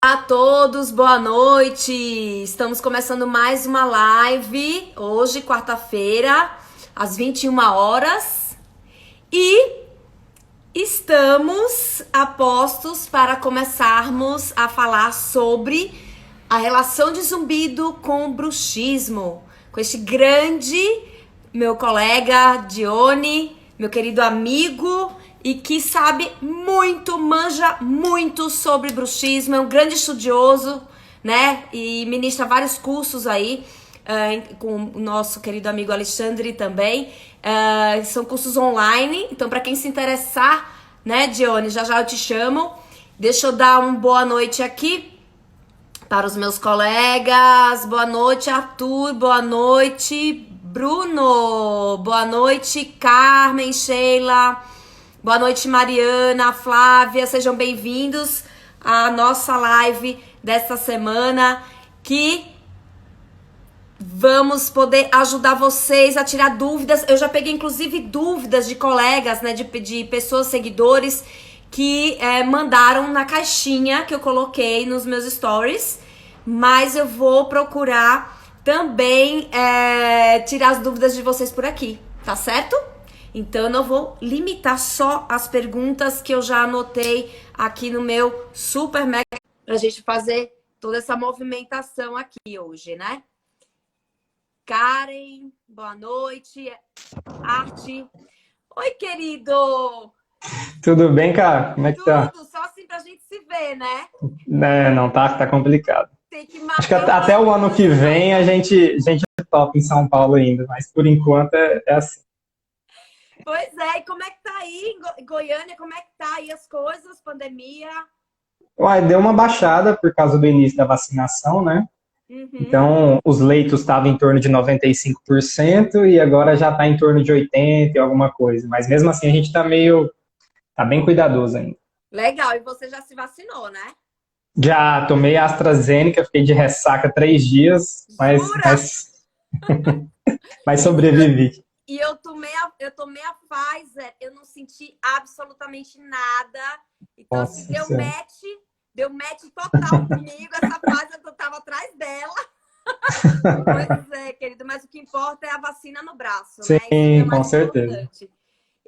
Olá a todos, boa noite. Estamos começando mais uma live hoje, quarta-feira, às 21 horas. E estamos a postos para começarmos a falar sobre a relação de Zumbido com o bruxismo, com este grande meu colega Dione, meu querido amigo e que sabe muito, manja muito sobre bruxismo, é um grande estudioso, né? E ministra vários cursos aí, com o nosso querido amigo Alexandre também. São cursos online, então para quem se interessar, né, Dione, já já eu te chamo. Deixa eu dar uma boa noite aqui para os meus colegas. Boa noite, Arthur. Boa noite, Bruno. Boa noite, Carmen, Sheila. Boa noite, Mariana, Flávia. Sejam bem-vindos à nossa live desta semana, que vamos poder ajudar vocês a tirar dúvidas. Eu já peguei, inclusive, dúvidas de colegas, né, de pessoas, seguidores, que mandaram na caixinha que eu coloquei nos meus stories. Mas eu vou procurar também tirar as dúvidas de vocês por aqui, tá certo? Então eu não vou limitar só as perguntas que eu já anotei aqui no meu super mega pra gente fazer toda essa movimentação aqui hoje, né? Karen, boa noite. Arte. Oi, querido! Tudo bem, cara? Como é que tá? Tudo, só assim pra gente se ver, né? Né, não, tá complicado. Tem que Acho que marcar até o uma ano que sessão, vem a né? gente, a gente topa em São Paulo ainda, mas por enquanto é assim. Pois é, e como é que tá aí em Goiânia? Como é que tá aí as coisas, pandemia? Uai, deu uma baixada por causa do início da vacinação, né? Uhum. Então, os leitos estavam em torno de 95% e agora já está em torno de 80% e alguma coisa. Mas mesmo assim a gente tá bem cuidadoso ainda. Legal, e você já se vacinou, né? Já tomei a AstraZeneca, fiquei de ressaca 3 dias, mas, Jura? mas, mas Menina, sobrevivi. e eu tomei a Pfizer, eu não senti absolutamente nada. Então, assim, Nossa Senhora. deu match total comigo. Essa Pfizer eu tava atrás dela. Pois é, querido, mas o que importa é a vacina no braço, né? Isso que é Sim, com mais certeza. importante.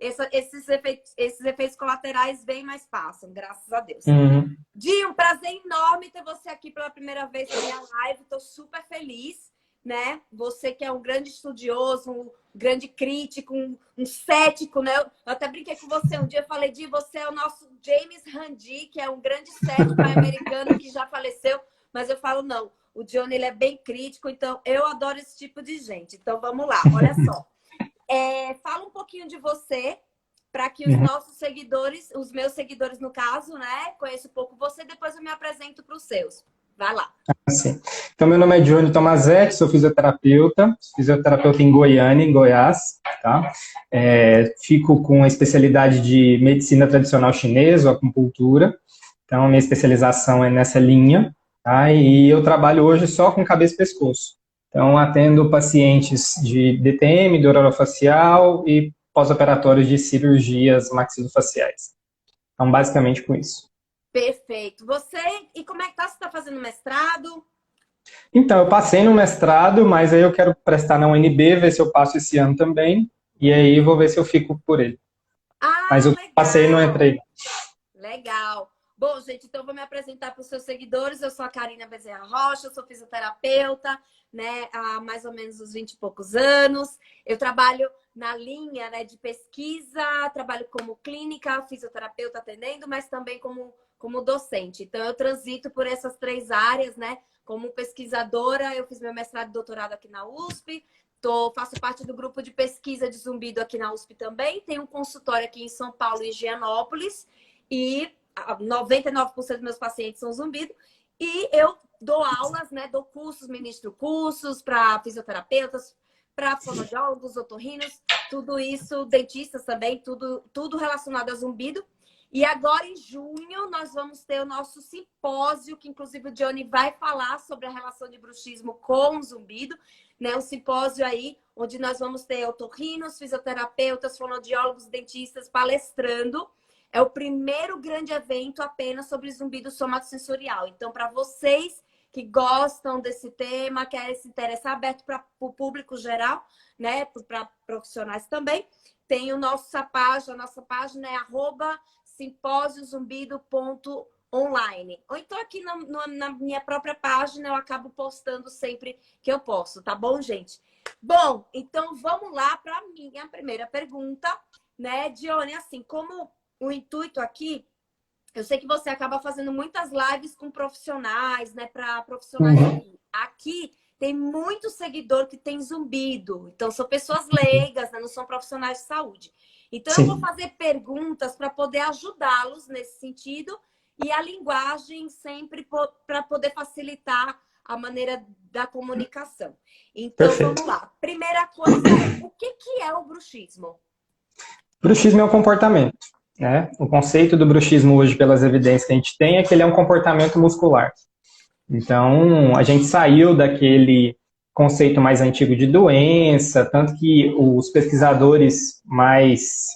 Esses efeitos colaterais vêm, mas passam, graças a Deus. Uhum. Di, um prazer enorme ter você aqui pela primeira vez na minha live. Estou super feliz, né? Você que é um grande estudioso, um grande crítico, um cético, né? Eu até brinquei com você um dia, eu falei, Di, você é o nosso James Randi, que é um grande cético americano que já faleceu, mas eu falo, não, o Johnny, ele é bem crítico, então eu adoro esse tipo de gente. Então vamos lá, olha só. Fala um pouquinho de você, para que os Uhum. nossos seguidores, os meus seguidores no caso, né, conheçam um pouco você, depois eu me apresento para os seus. Vai lá. Assim. Então, meu nome é Johnny Tomazetti, sou fisioterapeuta em Goiânia, em Goiás, tá? Fico com a especialidade de medicina tradicional chinesa, acupuntura, então minha especialização é nessa linha, tá? E eu trabalho hoje só com cabeça e pescoço. Então, atendo pacientes de DTM, dor orofacial e pós-operatórios de cirurgias maxilofaciais. Então, basicamente com isso. Perfeito. Você, e como é que tá? Você está fazendo mestrado? Então, eu passei no mestrado, mas aí eu quero prestar na UNB, ver se eu passo esse ano também, e aí vou ver se eu fico por ele. Mas Ah, eu passei e não legal. entrei. Legal. Bom, gente, então eu vou me apresentar para os seus seguidores. Eu sou a Karina Bezerra Rocha, eu sou fisioterapeuta, né, há mais ou menos uns 20 e poucos anos. Eu trabalho na linha, né, de pesquisa, trabalho como clínica, fisioterapeuta atendendo, mas também como docente. Então, eu transito por essas três áreas, né? Como pesquisadora, eu fiz meu mestrado e doutorado aqui na USP, faço parte do grupo de pesquisa de Zumbido aqui na USP também, tenho um consultório aqui em São Paulo e Gianópolis, e 99% dos meus pacientes são zumbido. E eu dou aulas, né? Dou cursos, ministro cursos para fisioterapeutas, para fonoaudiólogos, otorrinos, tudo isso, dentistas também, tudo relacionado a zumbido. E agora, em junho, nós vamos ter o nosso simpósio, que inclusive o Johnny vai falar sobre a relação de bruxismo com o zumbido, né? Um simpósio aí, onde nós vamos ter otorrinos, fisioterapeutas, fonoaudiólogos, dentistas palestrando. é o primeiro grande evento apenas sobre zumbido somatosensorial. Então, para vocês que gostam desse tema, querem se interessar, aberto para o público geral, né? Para profissionais também, tem a nossa página é @simposiozumbido.online. Ou então aqui na minha própria página eu acabo postando sempre que eu posso, tá bom, gente? Bom, então vamos lá para a minha primeira pergunta, né, Dione? Assim, como o intuito aqui, eu sei que você acaba fazendo muitas lives com profissionais, né, para profissionais aqui. Tem muito seguidor que tem zumbido. Então, são pessoas leigas, né? Não são profissionais de saúde. Então, eu vou fazer perguntas para poder ajudá-los nesse sentido e a linguagem sempre para poder facilitar a maneira da comunicação. Então, vamos lá. Primeira coisa, o que é o bruxismo? Bruxismo é um comportamento, né? O conceito do bruxismo hoje, pelas evidências que a gente tem, é que ele é um comportamento muscular. Então, a gente saiu daquele conceito mais antigo de doença, tanto que os pesquisadores mais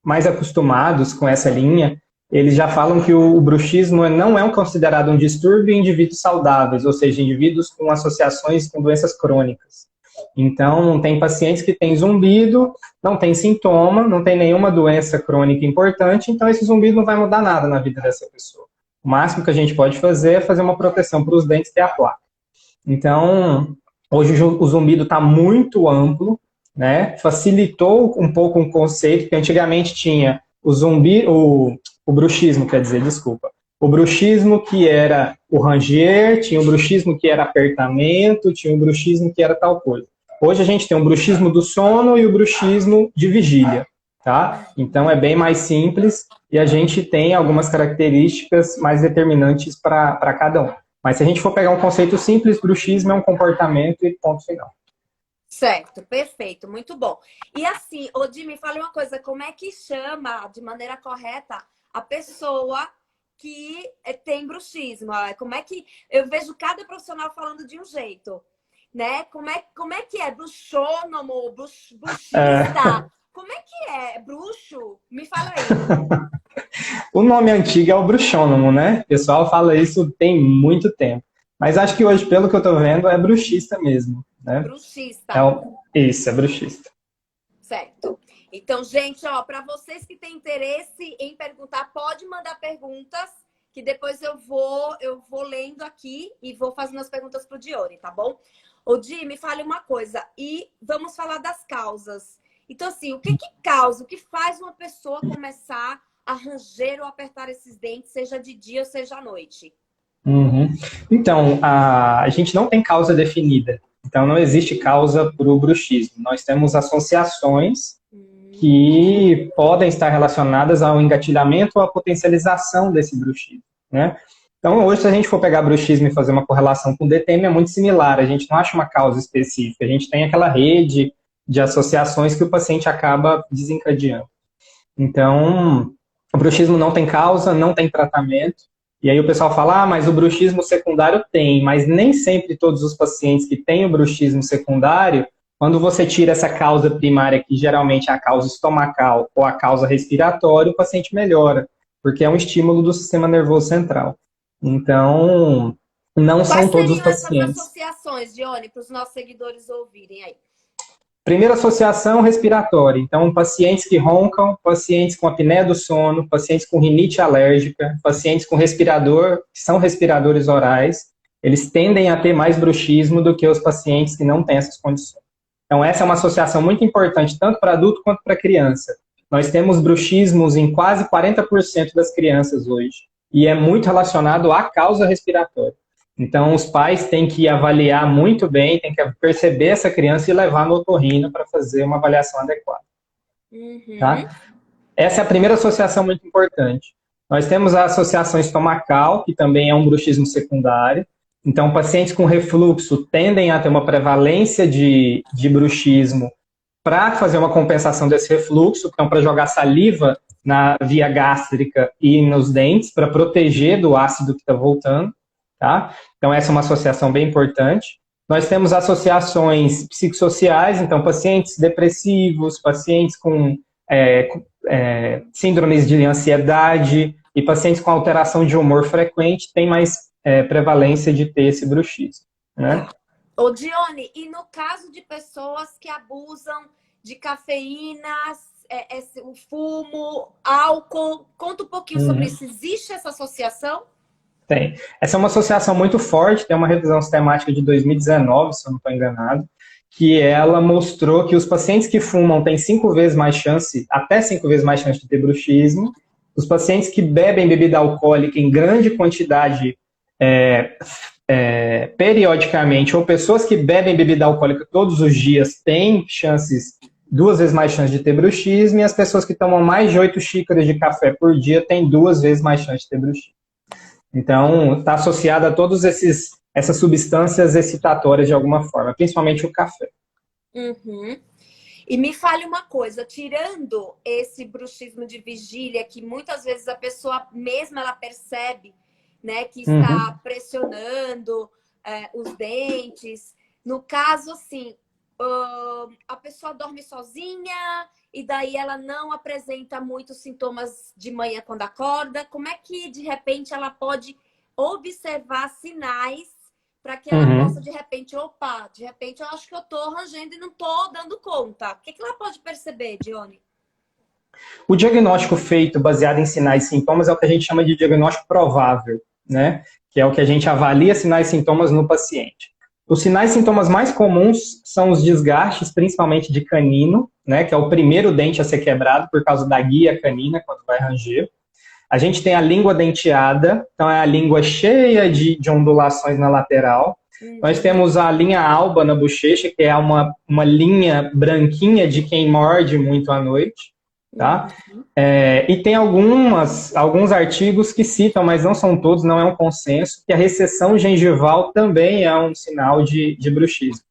acostumados com essa linha, eles já falam que o bruxismo não é considerado um distúrbio em indivíduos saudáveis, ou seja, indivíduos com associações com doenças crônicas. Então, tem pacientes que têm zumbido, não tem sintoma, não tem nenhuma doença crônica importante, então esse zumbido não vai mudar nada na vida dessa pessoa. O máximo que a gente pode fazer é fazer uma proteção para os dentes e a placa. Então, hoje o zumbido está muito amplo, né? Facilitou um pouco o conceito, que antigamente tinha o bruxismo, quer dizer, desculpa. O bruxismo que era o ranger, tinha o bruxismo que era apertamento, tinha o bruxismo que era tal coisa. Hoje a gente tem o bruxismo do sono e o bruxismo de vigília. Tá? Então é bem mais simples e a gente tem algumas características mais determinantes para cada um. Mas se a gente for pegar um conceito simples, bruxismo é um comportamento e ponto final. Certo, perfeito, muito bom. E assim, Odi, me fale uma coisa, como é que chama de maneira correta a pessoa que tem bruxismo? Como é que eu vejo cada profissional falando de um jeito, né? Como é que é? Bruxônomo, bruxista? Como é que é? Bruxo? Me fala aí. O nome antigo é o bruxônomo, né? O pessoal fala isso tem muito tempo. Mas acho que hoje, pelo que eu tô vendo, é bruxista mesmo, né? Bruxista. Isso, é bruxista. Certo. Então, gente, ó, para vocês que têm interesse em perguntar, pode mandar perguntas, que depois eu vou lendo aqui e vou fazendo as perguntas pro Dione, tá bom? Ô, Di, me fale uma coisa. E vamos falar das causas. Então, assim, o que causa, o que faz uma pessoa começar a ranger ou apertar esses dentes, seja de dia ou seja à noite? Então, a gente não tem causa definida. Então, não existe causa para o bruxismo. Nós temos associações que podem estar relacionadas ao engatilhamento ou à potencialização desse bruxismo, né? Então, hoje, se a gente for pegar bruxismo e fazer uma correlação com o DTM, é muito similar. A gente não acha uma causa específica. A gente tem aquela rede de associações que o paciente acaba desencadeando. Então, o bruxismo não tem causa, não tem tratamento. E aí o pessoal fala, mas o bruxismo secundário tem. Mas nem sempre todos os pacientes que têm o bruxismo secundário, quando você tira essa causa primária, que geralmente é a causa estomacal ou a causa respiratória, o paciente melhora, porque é um estímulo do sistema nervoso central. Então, não são todos os pacientes. Quais seriam essas associações, Dione, para os nossos seguidores ouvirem aí? Primeira associação respiratória. Então, pacientes que roncam, pacientes com apneia do sono, pacientes com rinite alérgica, pacientes com respirador, que são respiradores orais, eles tendem a ter mais bruxismo do que os pacientes que não têm essas condições. Então, essa é uma associação muito importante, tanto para adulto quanto para criança. Nós temos bruxismos em quase 40% das crianças hoje, e é muito relacionado à causa respiratória. Então, os pais têm que avaliar muito bem, têm que perceber essa criança e levar no otorrino para fazer uma avaliação adequada. Tá? Essa é a primeira associação muito importante. Nós temos a associação estomacal, que também é um bruxismo secundário. Então, pacientes com refluxo tendem a ter uma prevalência de bruxismo para fazer uma compensação desse refluxo, então para jogar saliva na via gástrica e nos dentes, para proteger do ácido que está voltando. Tá? Então, essa é uma associação bem importante. Nós temos associações psicossociais, então, pacientes depressivos, pacientes com síndromes de ansiedade e pacientes com alteração de humor frequente têm mais prevalência de ter esse bruxismo, né? Ô, Dione, e no caso de pessoas que abusam de cafeína, o fumo, álcool, conta um pouquinho sobre isso. Existe essa associação? Tem. Essa é uma associação muito forte, tem uma revisão sistemática de 2019, se eu não estou enganado, que ela mostrou que os pacientes que fumam têm 5 vezes mais chance, até 5 vezes mais chance de ter bruxismo. Os pacientes que bebem bebida alcoólica em grande quantidade periodicamente, ou pessoas que bebem bebida alcoólica todos os dias têm chances, 2 vezes mais chance de ter bruxismo, e as pessoas que tomam mais de 8 xícaras de café por dia têm 2 vezes mais chance de ter bruxismo. Então, está associado a todas essas substâncias excitatórias de alguma forma, principalmente o café. Uhum. E me fale uma coisa, tirando esse bruxismo de vigília, que muitas vezes a pessoa mesma ela percebe, né, que está pressionando os dentes. No caso, assim, a pessoa dorme sozinha e daí ela não apresenta muitos sintomas de manhã quando acorda. Como é que, de repente, ela pode observar sinais para que ela possa, de repente, eu acho que eu estou rangendo e não estou dando conta. O que ela pode perceber, Dione? O diagnóstico feito baseado em sinais e sintomas é o que a gente chama de diagnóstico provável, né? Que é o que a gente avalia sinais e sintomas no paciente. Os sinais e sintomas mais comuns são os desgastes, principalmente de canino, né? Que é o primeiro dente a ser quebrado por causa da guia canina, quando vai ranger. A gente tem a língua denteada, então é a língua cheia de ondulações na lateral. Nós temos a linha alba na bochecha, que é uma linha branquinha de quem morde muito à noite. Tá? E tem alguns artigos que citam, mas não são todos, não é um consenso, que a recessão gengival também é um sinal de bruxismo.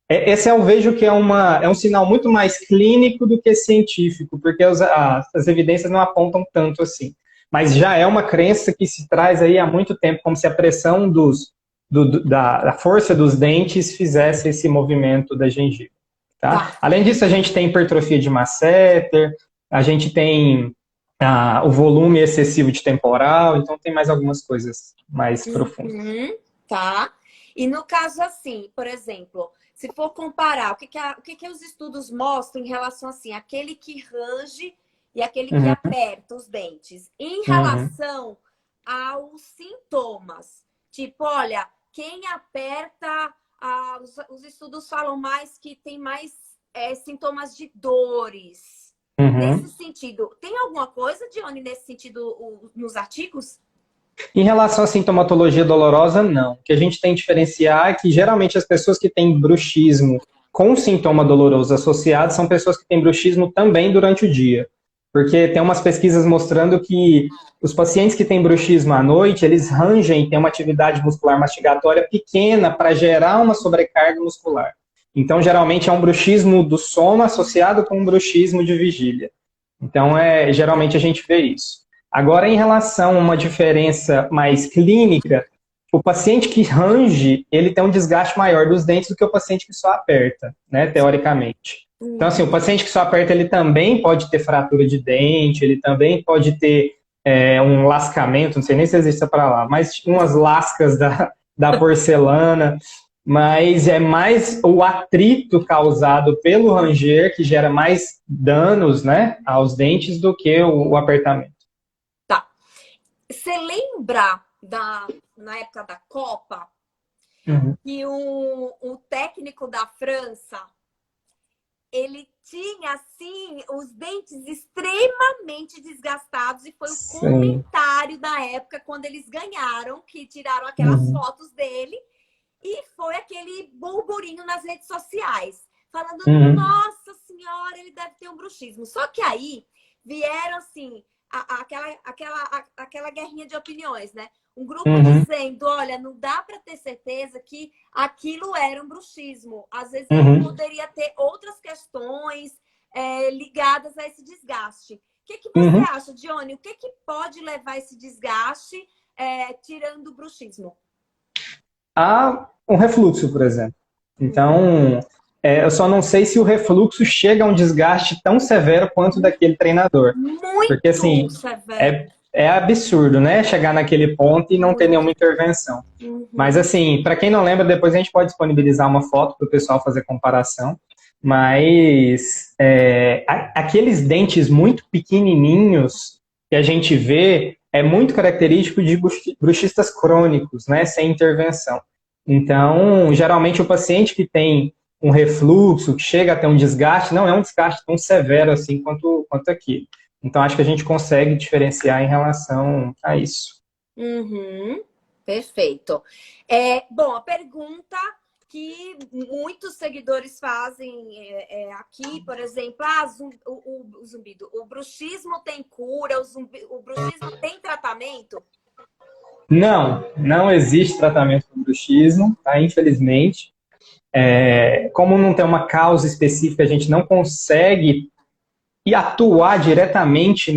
Esse eu vejo que é um sinal muito mais clínico do que científico, porque as evidências não apontam tanto assim. Mas já é uma crença que se traz aí há muito tempo, como se a pressão da força dos dentes fizesse esse movimento da gengiva. Tá? Além disso, a gente tem hipertrofia de masseter, a gente tem o volume excessivo de temporal, então tem mais algumas coisas mais profundas. Tá. E no caso assim, por exemplo, se for comparar, o que os estudos mostram em relação assim, aquele que range e aquele que aperta os dentes, em relação aos sintomas. Tipo, olha, quem aperta, os estudos falam mais que tem mais sintomas de dores. Nesse sentido, tem alguma coisa, Dione, nesse sentido nos artigos? Em relação à sintomatologia dolorosa, não. O que a gente tem que diferenciar é que geralmente as pessoas que têm bruxismo com sintoma doloroso associado são pessoas que têm bruxismo também durante o dia. Porque tem umas pesquisas mostrando que os pacientes que têm bruxismo à noite, eles rangem, têm uma atividade muscular mastigatória pequena para gerar uma sobrecarga muscular. Então, geralmente, é um bruxismo do sono associado com um bruxismo de vigília. Então, geralmente a gente vê isso. Agora, em relação a uma diferença mais clínica, o paciente que range, ele tem um desgaste maior dos dentes do que o paciente que só aperta, né, teoricamente. Então, assim, o paciente que só aperta, ele também pode ter fratura de dente, ele também pode ter um lascamento, não sei nem se existe essa palavra, mas umas lascas da porcelana, mas é mais o atrito causado pelo ranger que gera mais danos, né, aos dentes do que o apertamento. Tá. Você lembra na época da Copa que o técnico da França ele tinha, assim, os dentes extremamente desgastados e foi o comentário da época quando eles ganharam, que tiraram aquelas fotos dele e foi aquele burburinho nas redes sociais, falando, nossa senhora, ele deve ter um bruxismo. Só que aí vieram, assim, aquela guerrinha de opiniões, né? Um grupo dizendo, olha, não dá para ter certeza que aquilo era um bruxismo. Às vezes ele poderia ter outras questões ligadas a esse desgaste. O que você acha, Dione? O que pode levar esse desgaste tirando o bruxismo? Há um refluxo, por exemplo. Então, Eu só não sei se o refluxo chega a um desgaste tão severo quanto daquele treinador. Porque, assim, Muito severo. é absurdo, né? Chegar naquele ponto e não ter Muito. nenhuma intervenção. Uhum. Mas, assim, para quem não lembra, depois a gente pode disponibilizar uma foto para o pessoal fazer comparação. Mas aqueles dentes muito pequenininhos que a gente vê é muito característico de bruxistas crônicos, né? Sem intervenção. Então, geralmente o paciente que tem um refluxo, que chega a ter um desgaste, não é um desgaste tão severo assim quanto aqui. Então, acho que a gente consegue diferenciar em relação a isso. Uhum. Perfeito. Bom, a pergunta que muitos seguidores fazem aqui, por exemplo, o zumbido, o bruxismo tem cura, o bruxismo tem tratamento? Não existe tratamento para o bruxismo, tá? Infelizmente. Como não tem uma causa específica, a gente não consegue atuar diretamente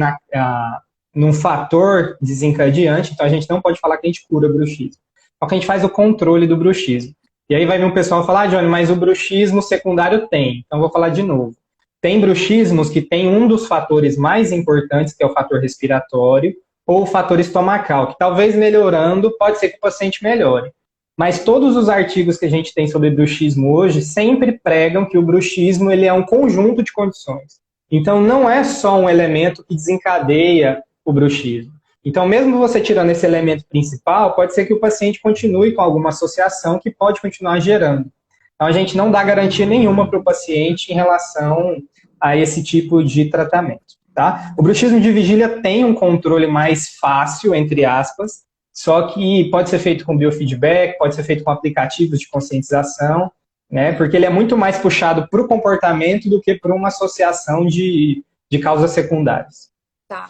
num fator desencadeante, então a gente não pode falar que a gente cura bruxismo. Só que a gente faz o controle do bruxismo. E aí vai vir um pessoal falar, Johnny, mas o bruxismo secundário tem. Então vou falar de novo. Tem bruxismos que tem um dos fatores mais importantes, que é o fator respiratório, ou o fator estomacal, que talvez melhorando, pode ser que o paciente melhore. Mas todos os artigos que a gente tem sobre bruxismo hoje sempre pregam que o bruxismo ele é um conjunto de condições. Então, não é só um elemento que desencadeia o bruxismo. Então, mesmo você tirando esse elemento principal, pode ser que o paciente continue com alguma associação que pode continuar gerando. Então, a gente não dá garantia nenhuma para o paciente em relação a esse tipo de tratamento. Tá? O bruxismo de vigília tem um controle mais fácil, entre aspas, só que pode ser feito com biofeedback, pode ser feito com aplicativos de conscientização, né? Porque ele é muito mais puxado para o comportamento do que para uma associação de causas secundárias. Tá.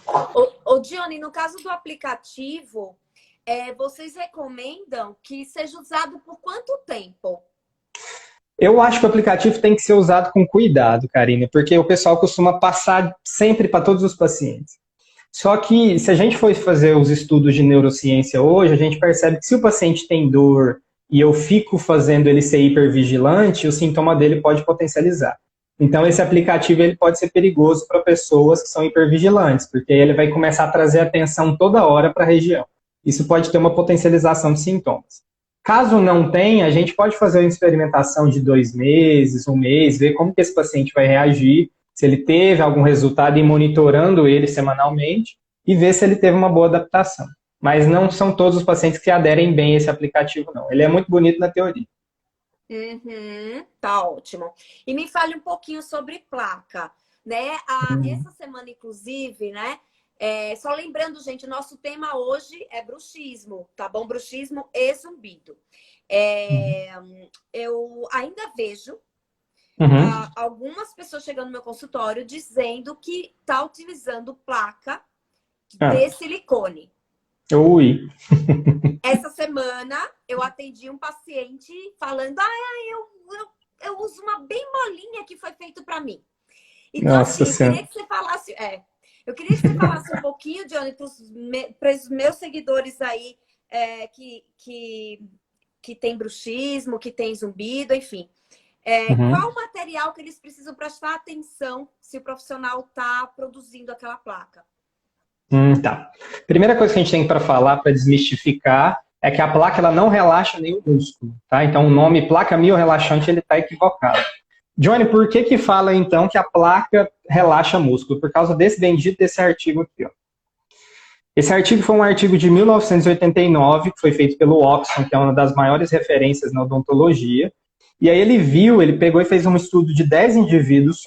Dione, no caso do aplicativo, vocês recomendam que seja usado por quanto tempo? Eu acho que o aplicativo tem que ser usado com cuidado, Karina, porque o pessoal costuma passar sempre para todos os pacientes. Só que, se a gente for fazer os estudos de neurociência hoje, a gente percebe que se o paciente tem dor e eu fico fazendo ele ser hipervigilante, o sintoma dele pode potencializar. Então, esse aplicativo ele pode ser perigoso para pessoas que são hipervigilantes, porque ele vai começar a trazer atenção toda hora para a região. Isso pode ter uma potencialização de sintomas. Caso não tenha, a gente pode fazer uma experimentação de 2 meses, 1 mês, ver como que esse paciente vai reagir, se ele teve algum resultado e monitorando ele semanalmente e ver se ele teve uma boa adaptação. Mas não são todos os pacientes que aderem bem a esse aplicativo, não. Ele é muito bonito na teoria. Uhum, tá ótimo. E me fale um pouquinho sobre placa, né? Essa semana, inclusive, né? Só lembrando, gente, o nosso tema hoje é bruxismo, tá bom? Bruxismo e zumbido. Eu ainda vejo algumas pessoas chegando no meu consultório dizendo que tá utilizando placa de silicone. Ui. Essa semana eu atendi um paciente falando, eu uso uma bem molinha que foi feito para mim. Então, Nossa assim, eu queria que você falasse, eu queria que você falasse um pouquinho, Johnny, para os meus seguidores aí que tem bruxismo, que tem zumbido, enfim. Qual o material que eles precisam prestar atenção se o profissional está produzindo aquela placa? Tá. Primeira coisa que a gente tem para falar, para desmistificar, é que a placa ela não relaxa nem o músculo, tá? Então o nome placa miorrelaxante ele está equivocado. Johnny, por que fala então que a placa relaxa músculo? Por causa desse artigo aqui, ó. Esse artigo foi um artigo de 1989, que foi feito pelo Oxon, que é uma das maiores referências na odontologia. E aí ele pegou e fez um estudo de 10 indivíduos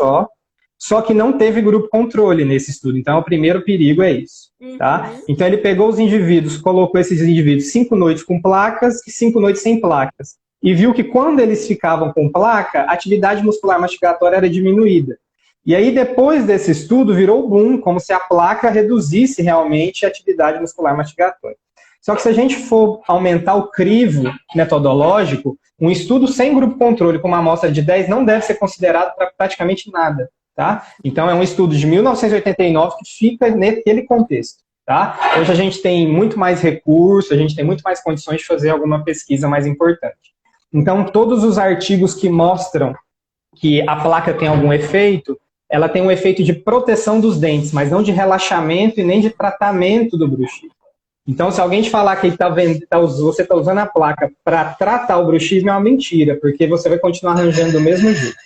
só que não teve grupo controle nesse estudo. Então, o primeiro perigo é isso, tá? Então, ele pegou os indivíduos, colocou esses indivíduos 5 noites com placas e 5 noites sem placas. E viu que quando eles ficavam com placa, a atividade muscular mastigatória era diminuída. E aí, depois desse estudo, virou boom, como se a placa reduzisse realmente a atividade muscular mastigatória. Só que se a gente for aumentar o crivo metodológico, um estudo sem grupo controle com uma amostra de 10 não deve ser considerado para praticamente nada. Tá? Então, é um estudo de 1989 que fica naquele contexto. Tá? Hoje a gente tem muito mais recursos, a gente tem muito mais condições de fazer alguma pesquisa mais importante. Então, todos os artigos que mostram que a placa tem algum efeito, ela tem um efeito de proteção dos dentes, mas não de relaxamento e nem de tratamento do bruxismo. Então, se alguém te falar que você está usando a placa para tratar o bruxismo, é uma mentira, porque você vai continuar arranjando do mesmo jeito,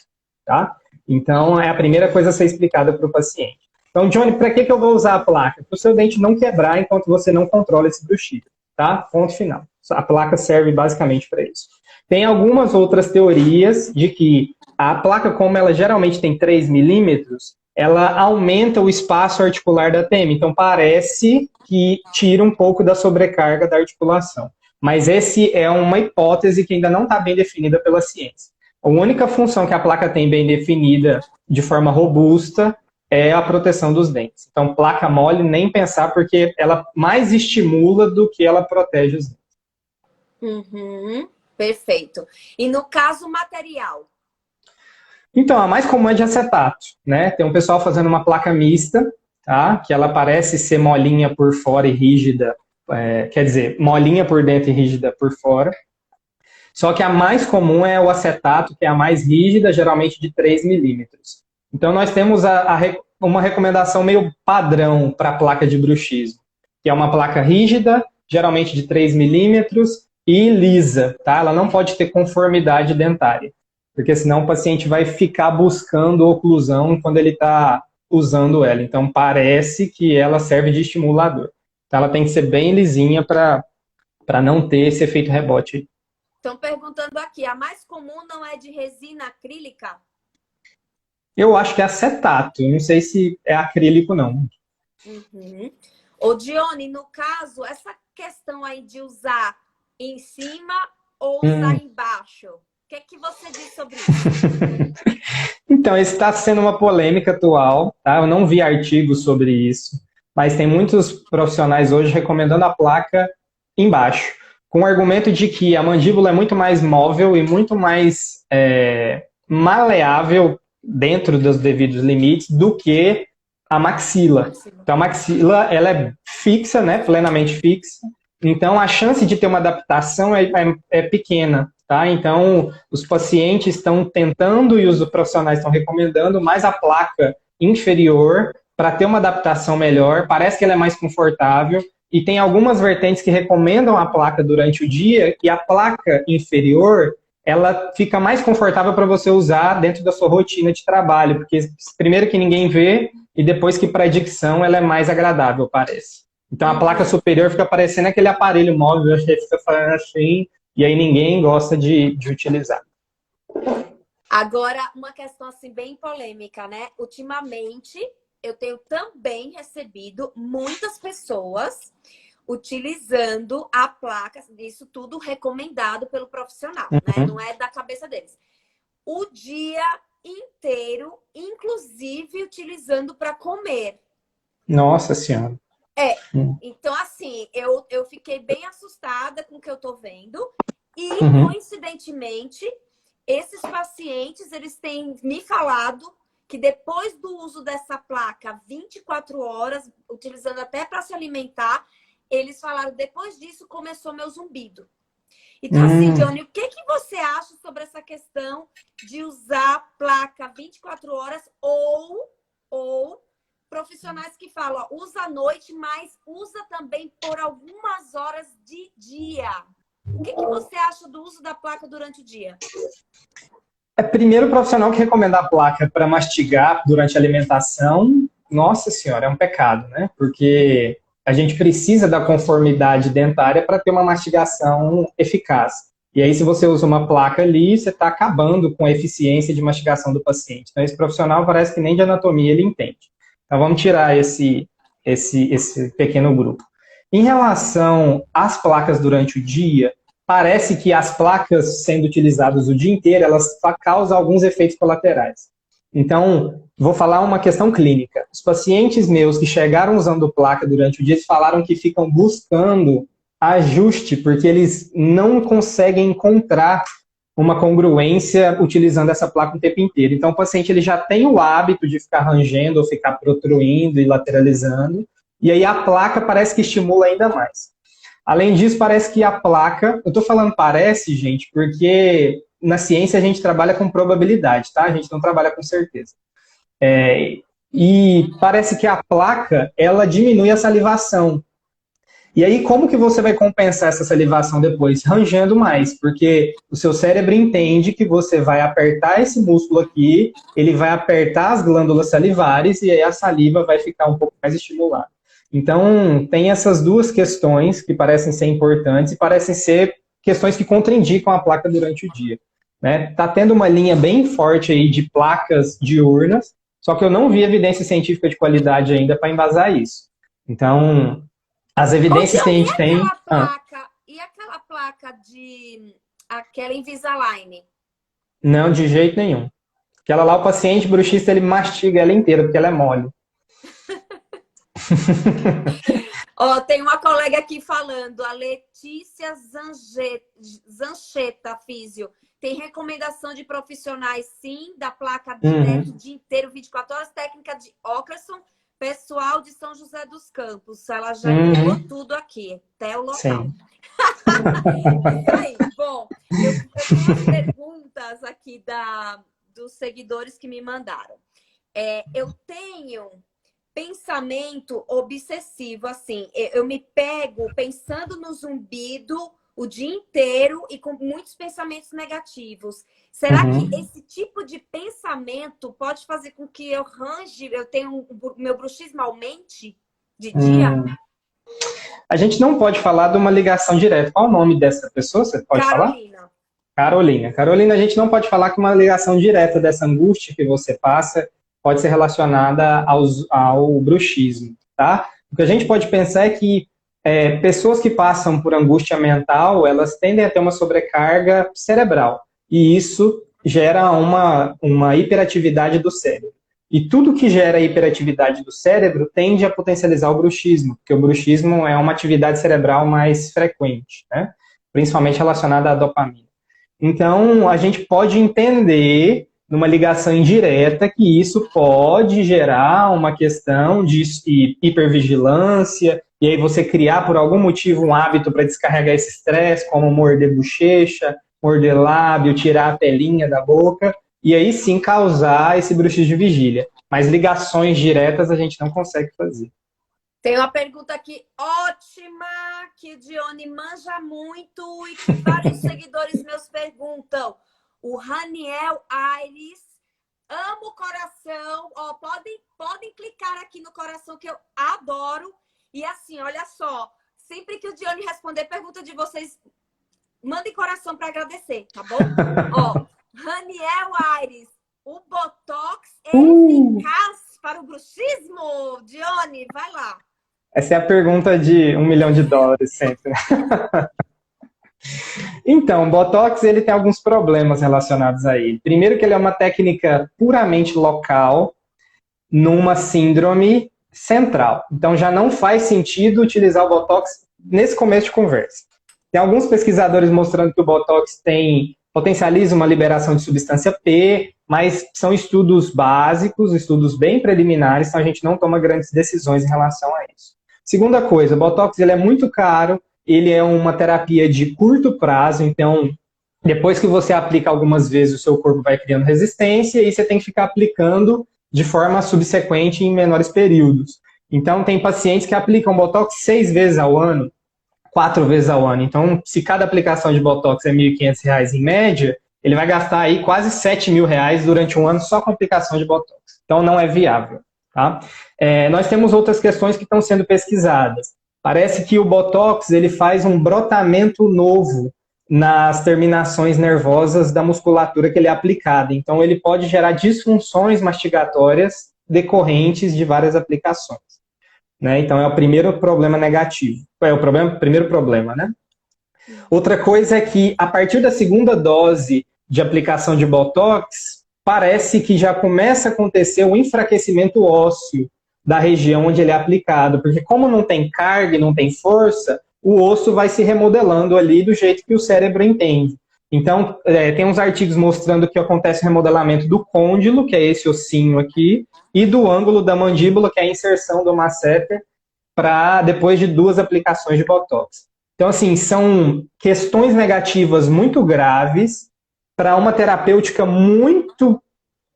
tá? Então, é a primeira coisa a ser explicada para o paciente. Então, Johnny, para que eu vou usar a placa? Para o seu dente não quebrar enquanto você não controla esse bruxismo, tá? Ponto final. A placa serve basicamente para isso. Tem algumas outras teorias de que a placa, como ela geralmente tem 3 milímetros, ela aumenta o espaço articular da TM. Então, parece que tira um pouco da sobrecarga da articulação. Mas essa é uma hipótese que ainda não está bem definida pela ciência. A única função que a placa tem bem definida de forma robusta é a proteção dos dentes. Então, placa mole, nem pensar, porque ela mais estimula do que ela protege os dentes. Uhum, perfeito. E no caso material? Então, a mais comum é de acetato, né? Tem um pessoal fazendo uma placa mista, tá? Que ela parece ser molinha por fora e rígida, quer dizer, molinha por dentro e rígida por fora. Só que a mais comum é o acetato, que é a mais rígida, geralmente de 3 milímetros. Então, nós temos uma recomendação meio padrão para a placa de bruxismo, que é uma placa rígida, geralmente de 3 milímetros e lisa, tá? Ela não pode ter conformidade dentária, porque senão o paciente vai ficar buscando oclusão quando ele está usando ela. Então, parece que ela serve de estimulador. Então, ela tem que ser bem lisinha para não ter esse efeito rebote. Estão perguntando aqui, a mais comum não é de resina acrílica? Eu acho que é acetato, não sei se é acrílico, não. Uhum. Ô, Dione, no caso, essa questão aí de usar em cima ou usar embaixo, o que é que você diz sobre isso? Então, isso está sendo uma polêmica atual, tá? Eu não vi artigos sobre isso, mas tem muitos profissionais hoje recomendando a placa embaixo, com o argumento de que a mandíbula é muito mais móvel e muito mais maleável dentro dos devidos limites do que a maxila. Então, a maxila, ela é fixa, né? Plenamente fixa. Então, a chance de ter uma adaptação é pequena, tá? Então, os pacientes estão tentando e os profissionais estão recomendando mais a placa inferior para ter uma adaptação melhor. Parece que ela é mais confortável e tem algumas vertentes que recomendam a placa durante o dia e a placa inferior, ela fica mais confortável para você usar dentro da sua rotina de trabalho, porque primeiro que ninguém vê e depois que para a dicção ela é mais agradável, parece. Então, a placa superior fica parecendo aquele aparelho móvel, que fica falando assim, e aí ninguém gosta de utilizar. Agora, uma questão assim bem polêmica, né? Ultimamente, eu tenho também recebido muitas pessoas utilizando a placa, isso tudo recomendado pelo profissional, né? Não é da cabeça deles. O dia inteiro, inclusive utilizando para comer. Nossa Senhora. Então assim, eu fiquei bem assustada com o que eu tô vendo e, coincidentemente, esses pacientes, eles têm me falado que depois do uso dessa placa 24 horas, utilizando até para se alimentar, eles falaram, depois disso começou meu zumbido. Então, assim, Johnny, o que você acha sobre essa questão de usar placa 24 horas ou profissionais que falam, ó, usa à noite, mas usa também por algumas horas de dia? O que você acha do uso da placa durante o dia? Primeiro, o profissional que recomenda a placa para mastigar durante a alimentação, nossa senhora, é um pecado, né? Porque a gente precisa da conformidade dentária para ter uma mastigação eficaz. E aí, se você usa uma placa ali, você está acabando com a eficiência de mastigação do paciente. Então, esse profissional parece que nem de anatomia ele entende. Então, vamos tirar esse pequeno grupo. Em relação às placas durante o dia, parece que as placas sendo utilizadas o dia inteiro, elas causam alguns efeitos colaterais. Então, vou falar uma questão clínica. Os pacientes meus que chegaram usando placa durante o dia, eles falaram que ficam buscando ajuste, porque eles não conseguem encontrar uma congruência utilizando essa placa o tempo inteiro. Então, o paciente ele já tem o hábito de ficar rangendo ou ficar protruindo e lateralizando, e aí a placa parece que estimula ainda mais. Além disso, parece que a placa... Eu estou falando parece, gente, porque na ciência a gente trabalha com probabilidade, tá? A gente não trabalha com certeza. E parece que a placa, ela diminui a salivação. E aí, como que você vai compensar essa salivação depois? Rangendo mais, porque o seu cérebro entende que você vai apertar esse músculo aqui, ele vai apertar as glândulas salivares e aí a saliva vai ficar um pouco mais estimulada. Então, tem essas duas questões que parecem ser importantes e parecem ser questões que contraindicam a placa durante o dia. Né? Tá tendo uma linha bem forte aí de placas diurnas, só que eu não vi evidência científica de qualidade ainda para embasar isso. Então, as evidências que a gente tem... E aquela placa de... aquela Invisalign? Não, de jeito nenhum. Aquela lá, o paciente bruxista, ele mastiga ela inteira, porque ela é mole. Ó, tem uma colega aqui falando, a Letícia Zancheta, físio. Tem recomendação de profissionais, sim, da placa de dia inteiro, 24 horas, técnica de Ockerson, pessoal de São José dos Campos. Ela já entregou tudo aqui, até o local. Sim. Isso aí. Bom, eu tenho umas perguntas aqui dos seguidores que me mandaram. Eu tenho pensamento obsessivo, assim. Eu me pego pensando no zumbido o dia inteiro e com muitos pensamentos negativos. Será que esse tipo de pensamento pode fazer com que eu meu bruxismo aumente de dia? A gente não pode falar de uma ligação direta. Qual o nome dessa pessoa? Você pode Carolina. falar? Carolina. Carolina, a gente não pode falar que uma ligação direta dessa angústia que você passa pode ser relacionada ao bruxismo, tá? O que a gente pode pensar é que pessoas que passam por angústia mental, elas tendem a ter uma sobrecarga cerebral. E isso gera uma hiperatividade do cérebro. E tudo que gera hiperatividade do cérebro tende a potencializar o bruxismo, porque o bruxismo é uma atividade cerebral mais frequente, né? Principalmente relacionada à dopamina. Então, a gente pode entender, numa ligação indireta, que isso pode gerar uma questão de hipervigilância, e aí você criar, por algum motivo, um hábito para descarregar esse estresse, como morder bochecha, morder lábio, tirar a pelinha da boca, e aí sim causar esse bruxismo de vigília. Mas ligações diretas a gente não consegue fazer. Tem uma pergunta aqui ótima, que Dione manja muito e que vários seguidores meus perguntam. O Raniel Aires, amo o coração. Ó, podem clicar aqui no coração que eu adoro. E assim, olha só, sempre que o Dione responder pergunta de vocês, mandem coração para agradecer, tá bom? Ó, Raniel Aires, o Botox é eficaz para o bruxismo? Dione, vai lá. Essa é a pergunta de $1 milhão sempre. Então, o Botox ele tem alguns problemas relacionados a ele. Primeiro que ele é uma técnica puramente local, numa síndrome central. Então, já não faz sentido utilizar o Botox nesse começo de conversa. Tem alguns pesquisadores mostrando que o Botox potencializa uma liberação de substância P, mas são estudos básicos, estudos bem preliminares, então a gente não toma grandes decisões em relação a isso. Segunda coisa, o Botox ele é muito caro, ele é uma terapia de curto prazo, então depois que você aplica algumas vezes, o seu corpo vai criando resistência e você tem que ficar aplicando de forma subsequente em menores períodos. Então tem pacientes que aplicam Botox 6 vezes ao ano, 4 vezes ao ano. Então, se cada aplicação de Botox é R$ 1.500 em média, ele vai gastar aí quase R$ 7.000 durante um ano só com aplicação de Botox. Então, não é viável. Tá? Nós temos outras questões que estão sendo pesquisadas. Parece que o Botox ele faz um brotamento novo nas terminações nervosas da musculatura que ele é aplicado. Então, ele pode gerar disfunções mastigatórias decorrentes de várias aplicações. Né? Então, é o primeiro problema negativo. Primeiro problema, né? Outra coisa é que, a partir da segunda dose de aplicação de Botox, parece que já começa a acontecer o enfraquecimento ósseo da região onde ele é aplicado, porque como não tem carga e não tem força, o osso vai se remodelando ali do jeito que o cérebro entende. Então, tem uns artigos mostrando que acontece o remodelamento do côndilo, que é esse ossinho aqui, e do ângulo da mandíbula, que é a inserção do masseter, para depois de 2 aplicações de Botox. Então, assim, são questões negativas muito graves para uma terapêutica muito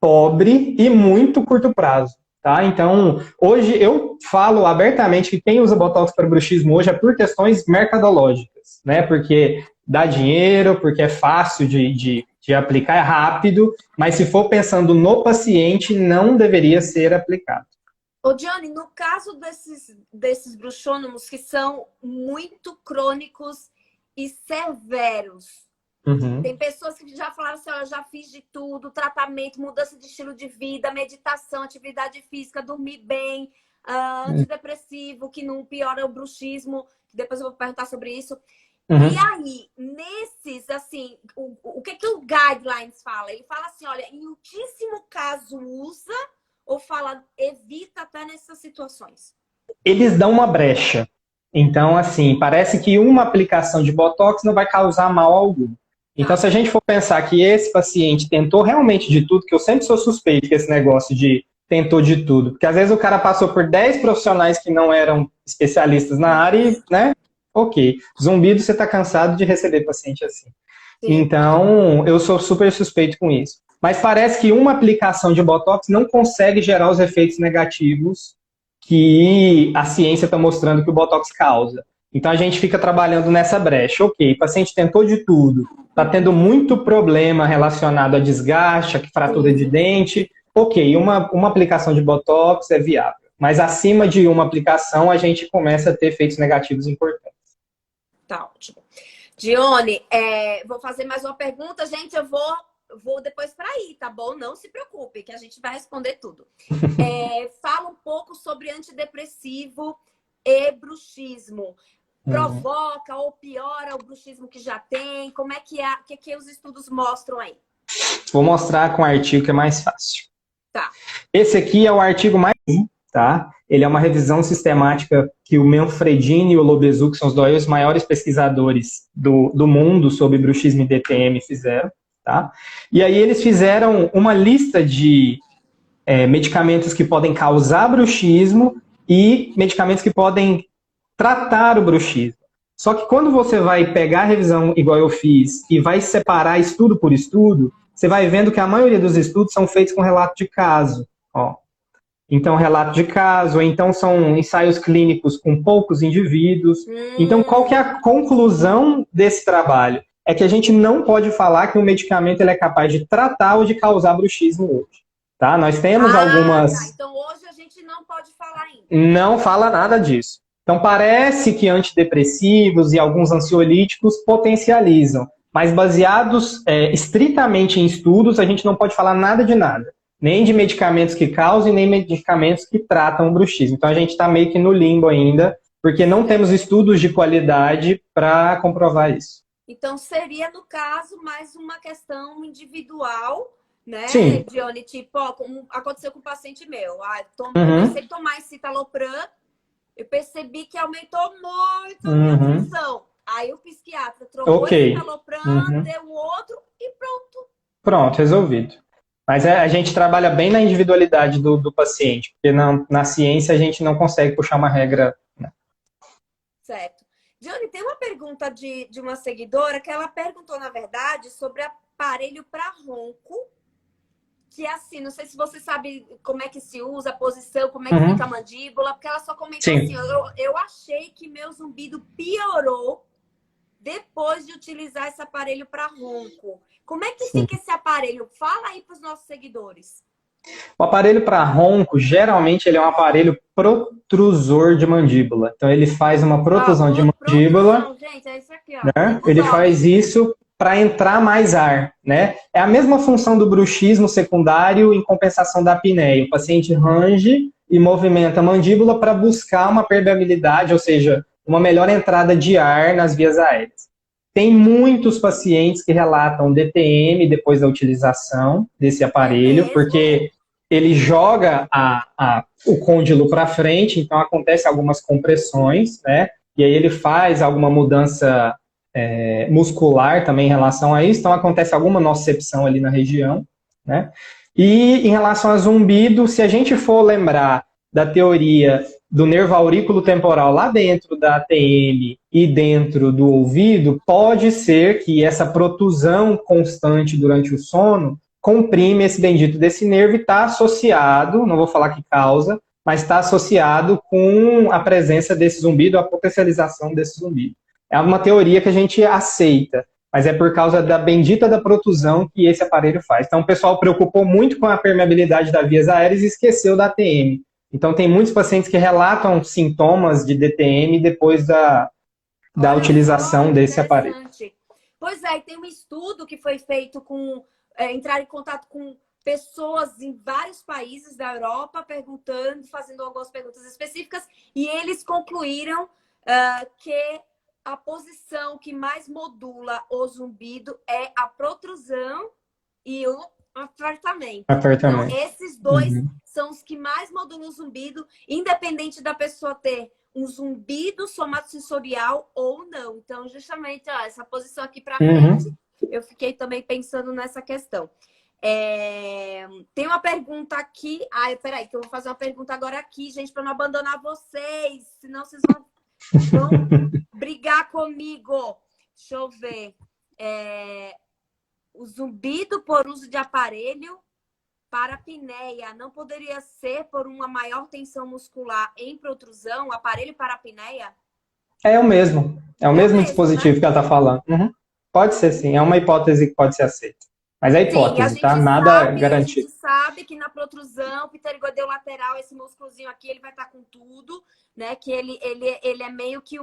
pobre e muito curto prazo. Tá? Então, hoje eu falo abertamente que quem usa Botox para bruxismo hoje é por questões mercadológicas, né? Porque dá dinheiro, porque é fácil de aplicar, é rápido, mas se for pensando no paciente, não deveria ser aplicado. Ô, Johnny, no caso desses bruxônomos que são muito crônicos e severos, tem pessoas que já falaram assim, ó, eu já fiz de tudo, tratamento, mudança de estilo de vida, meditação, atividade física, dormir bem, antidepressivo, que não piora o bruxismo, depois eu vou perguntar sobre isso. E aí, nesses, assim, o que o Guidelines fala? Ele fala assim, olha, em muitíssimo caso usa, ou fala, evita até nessas situações? Eles dão uma brecha. Então, assim, parece que uma aplicação de Botox não vai causar mal algum. Então, se a gente for pensar que esse paciente tentou realmente de tudo, que eu sempre sou suspeito com esse negócio de tentou de tudo, porque às vezes o cara passou por 10 profissionais que não eram especialistas na área e, né, ok. Zumbido, você está cansado de receber paciente assim. Sim. Então, eu sou super suspeito com isso. Mas parece que uma aplicação de Botox não consegue gerar os efeitos negativos que a ciência está mostrando que o Botox causa. Então, a gente fica trabalhando nessa brecha. Ok, o paciente tentou de tudo, está tendo muito problema relacionado a desgaste, a fratura de dente. Ok, uma aplicação de Botox é viável. Mas acima de uma aplicação, a gente começa a ter efeitos negativos importantes. Tá ótimo. Dione, vou fazer mais uma pergunta. Gente, eu vou depois para aí, tá bom? Não se preocupe, que a gente vai responder tudo. Fala um pouco sobre antidepressivo e bruxismo. Provoca ou piora o bruxismo que já tem? Como é que que os estudos mostram aí? Vou mostrar com o artigo que é mais fácil. Tá. Esse aqui é o artigo mais... tá? Ele é uma revisão sistemática que o Manfredini e o Lobezu, que são os dois maiores pesquisadores do mundo sobre bruxismo e DTM, fizeram. Tá? E aí eles fizeram uma lista de medicamentos que podem causar bruxismo e medicamentos que podem tratar o bruxismo. Só que quando você vai pegar a revisão igual eu fiz e vai separar estudo por estudo, você vai vendo que a maioria dos estudos são feitos com relato de caso. Ó. Então, relato de caso, ou então são ensaios clínicos com poucos indivíduos. Então, qual que é a conclusão desse trabalho? É que a gente não pode falar que um medicamento ele é capaz de tratar ou de causar bruxismo hoje. Tá? Nós temos algumas... Tá. Então, hoje a gente não pode falar ainda. Não fala nada disso. Então, parece que antidepressivos e alguns ansiolíticos potencializam. Mas baseados estritamente em estudos, a gente não pode falar nada de nada. Nem de medicamentos que causam, nem medicamentos que tratam o bruxismo. Então, a gente está meio que no limbo ainda, porque não temos estudos de qualidade para comprovar isso. Então, seria, no caso, mais uma questão individual, né, Sim. Dione? Tipo, ó, como aconteceu com um paciente meu. Comecei a tomar esse citalopram, eu percebi que aumentou muito a minha função. Aí o psiquiatra trocou esse citalopram, deu outro e pronto. Pronto, resolvido. Mas a gente trabalha bem na individualidade do paciente, porque na ciência a gente não consegue puxar uma regra. Né? Certo. Dione, tem uma pergunta de uma seguidora que ela perguntou, na verdade, sobre aparelho para ronco, que é assim, não sei se você sabe como é que se usa, a posição, como é que fica a mandíbula, porque ela só comentou assim, eu achei que meu zumbido piorou depois de utilizar esse aparelho para ronco. Como é que fica esse aparelho? Fala aí para os nossos seguidores. O aparelho para ronco, geralmente, ele é um aparelho protrusor de mandíbula. Então, ele faz uma protrusão de mandíbula. Gente, é isso aqui, ó. Né? Ele faz isso para entrar mais ar. Né? É a mesma função do bruxismo secundário em compensação da apneia. O paciente range e movimenta a mandíbula para buscar uma permeabilidade, ou seja, uma melhor entrada de ar nas vias aéreas. Tem muitos pacientes que relatam DTM depois da utilização desse aparelho, porque ele joga o côndilo para frente, então acontece algumas compressões, né? E aí ele faz alguma mudança muscular também em relação a isso, então acontece alguma nocicepção ali na região, né? E em relação a zumbido, se a gente for lembrar da teoria do nervo aurículo temporal lá dentro da ATM e dentro do ouvido, pode ser que essa protusão constante durante o sono comprime esse bendito desse nervo e está associado, não vou falar que causa, mas está associado com a presença desse zumbido, a potencialização desse zumbido. É uma teoria que a gente aceita, mas é por causa da bendita da protusão que esse aparelho faz. Então o pessoal preocupou muito com a permeabilidade das vias aéreas e esqueceu da ATM. Então tem muitos pacientes que relatam sintomas de DTM depois da utilização desse aparelho. Pois é, tem um estudo que foi feito com entrar em contato com pessoas em vários países da Europa perguntando, fazendo algumas perguntas específicas, e eles concluíram que a posição que mais modula o zumbido é a protrusão e o apertamento. Então, esses dois são os que mais modulam o zumbido, independente da pessoa ter um zumbido somatosensorial ou não. Então, justamente, essa posição aqui para frente, eu fiquei também pensando nessa questão. Tem uma pergunta aqui. Peraí, que eu vou fazer uma pergunta agora aqui, gente, para não abandonar vocês, senão vocês vão brigar comigo. Deixa eu ver. O zumbido por uso de aparelho para apneia não poderia ser por uma maior tensão muscular em protrusão, aparelho para apneia? É o mesmo. É o mesmo dispositivo, né? Que ela está falando. Pode ser, sim. É uma hipótese que pode ser aceita. Mas é hipótese, sim, tá? Nada garantido. A gente sabe que na protrusão, pterigodeu lateral, esse músculozinho aqui, ele vai estar com tudo, né? Que ele é meio que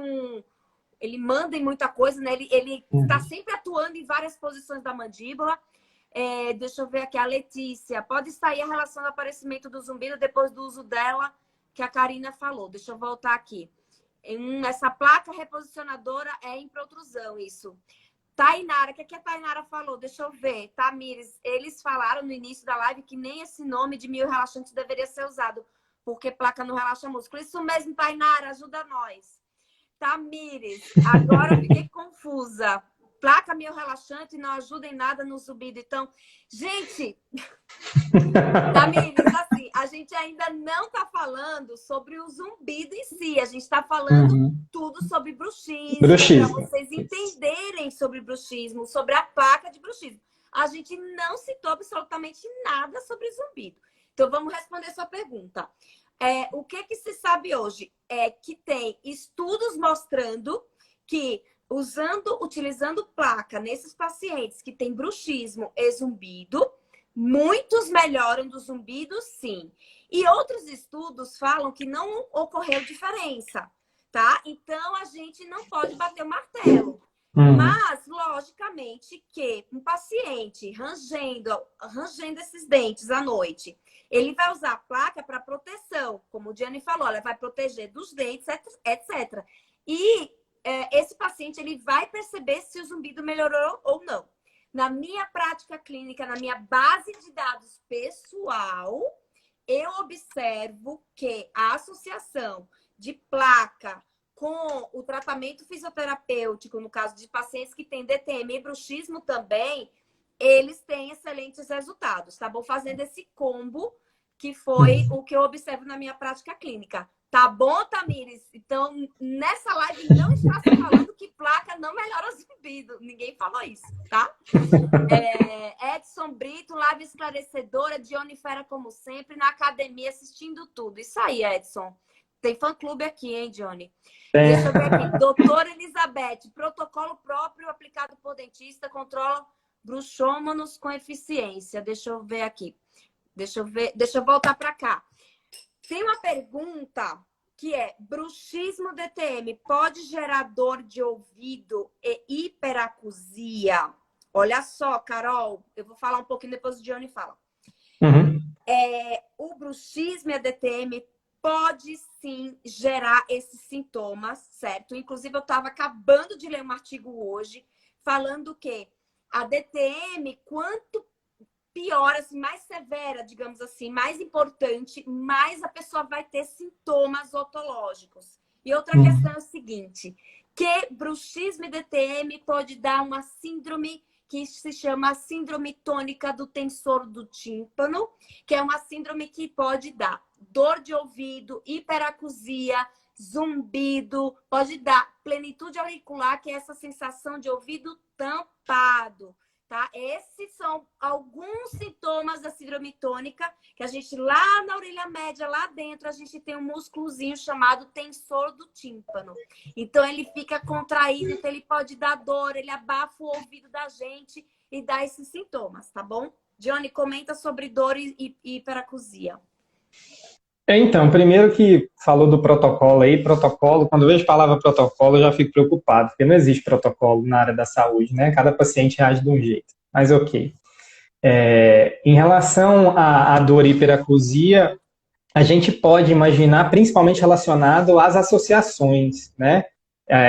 ele manda em muita coisa, né? Ele está sempre atuando em várias posições da mandíbula. Deixa eu ver aqui, a Letícia. Pode sair a relação do aparecimento do zumbido depois do uso dela, que a Karina falou. Deixa eu voltar aqui. Essa placa reposicionadora é em protrusão, isso. Tainara, o que a Tainara falou? Deixa eu ver. Tamires, eles falaram no início da live que nem esse nome de miorelaxante deveria ser usado, porque placa não relaxa músculo. Isso mesmo, Tainara, ajuda nós. Tamires, agora eu fiquei confusa. Placa miorelaxante não ajuda em nada no zumbido. Então, gente, Tamires, assim, a gente ainda não está falando sobre o zumbido em si. A gente está falando tudo sobre bruxismo. Para vocês entenderem sobre bruxismo, sobre a placa de bruxismo. A gente não citou absolutamente nada sobre zumbido. Então, vamos responder sua pergunta. O que se sabe hoje? É que tem estudos mostrando que utilizando placa nesses pacientes que têm bruxismo e zumbido, muitos melhoram do zumbido, sim. E outros estudos falam que não ocorreu diferença, tá? Então, a gente não pode bater o martelo. Mas, logicamente, que um paciente rangendo esses dentes à noite, ele vai usar a placa para proteção, como o Diane falou, ela vai proteger dos dentes, etc. E esse paciente ele vai perceber se o zumbido melhorou ou não. Na minha prática clínica, na minha base de dados pessoal, eu observo que a associação de placa com o tratamento fisioterapêutico, no caso de pacientes que têm DTM e bruxismo também, eles têm excelentes resultados, tá bom? Fazendo esse combo que foi o que eu observo na minha prática clínica. Tá bom, Tamires? Então, nessa live não está se falando que placa não melhora o zumbido. Ninguém falou isso, tá? Edson Brito, live esclarecedora, Dione Fera, como sempre, na academia, assistindo tudo. Isso aí, Edson. Tem fã-clube aqui, hein, Dione? Deixa eu ver aqui. Doutora Elizabeth, protocolo próprio aplicado por dentista, controla bruxômanos com eficiência. Deixa eu ver aqui. Deixa eu voltar para cá. Tem uma pergunta que é: bruxismo DTM pode gerar dor de ouvido e hiperacusia? Olha só, Carol, eu vou falar um pouquinho, depois o Dione fala. O bruxismo e a DTM pode sim gerar esses sintomas, certo? Inclusive, eu estava acabando de ler um artigo hoje falando que a DTM, quanto pior, assim, mais severa, digamos assim, mais importante, mais a pessoa vai ter sintomas otológicos. E outra questão é o seguinte, que bruxismo e DTM pode dar uma síndrome que se chama síndrome tônica do tensor do tímpano, que é uma síndrome que pode dar dor de ouvido, hiperacusia, zumbido, pode dar plenitude auricular, que é essa sensação de ouvido tampado, tá? Esses são alguns sintomas da síndrome tônica, que a gente lá na orelha média, lá dentro, a gente tem um músculozinho chamado tensor do tímpano. Então, ele fica contraído, então ele pode dar dor, ele abafa o ouvido da gente e dá esses sintomas, tá bom? Johnny, comenta sobre dor e hiperacusia. Então, primeiro que falou do protocolo aí, protocolo, quando eu vejo a palavra protocolo, eu já fico preocupado, porque não existe protocolo na área da saúde, né? Cada paciente reage de um jeito, mas ok. Em relação à dor e hiperacusia, a gente pode imaginar, principalmente relacionado às associações, né?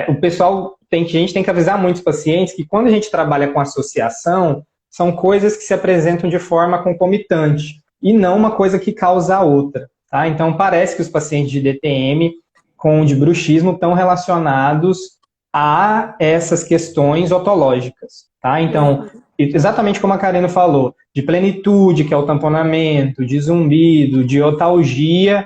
O pessoal a gente tem que avisar muitos pacientes que quando a gente trabalha com associação, são coisas que se apresentam de forma concomitante, e não uma coisa que causa a outra. Tá? Então, parece que os pacientes de DTM com de bruxismo estão relacionados a essas questões otológicas. Tá? Então, exatamente como a Karina falou, de plenitude, que é o tamponamento, de zumbido, de otalgia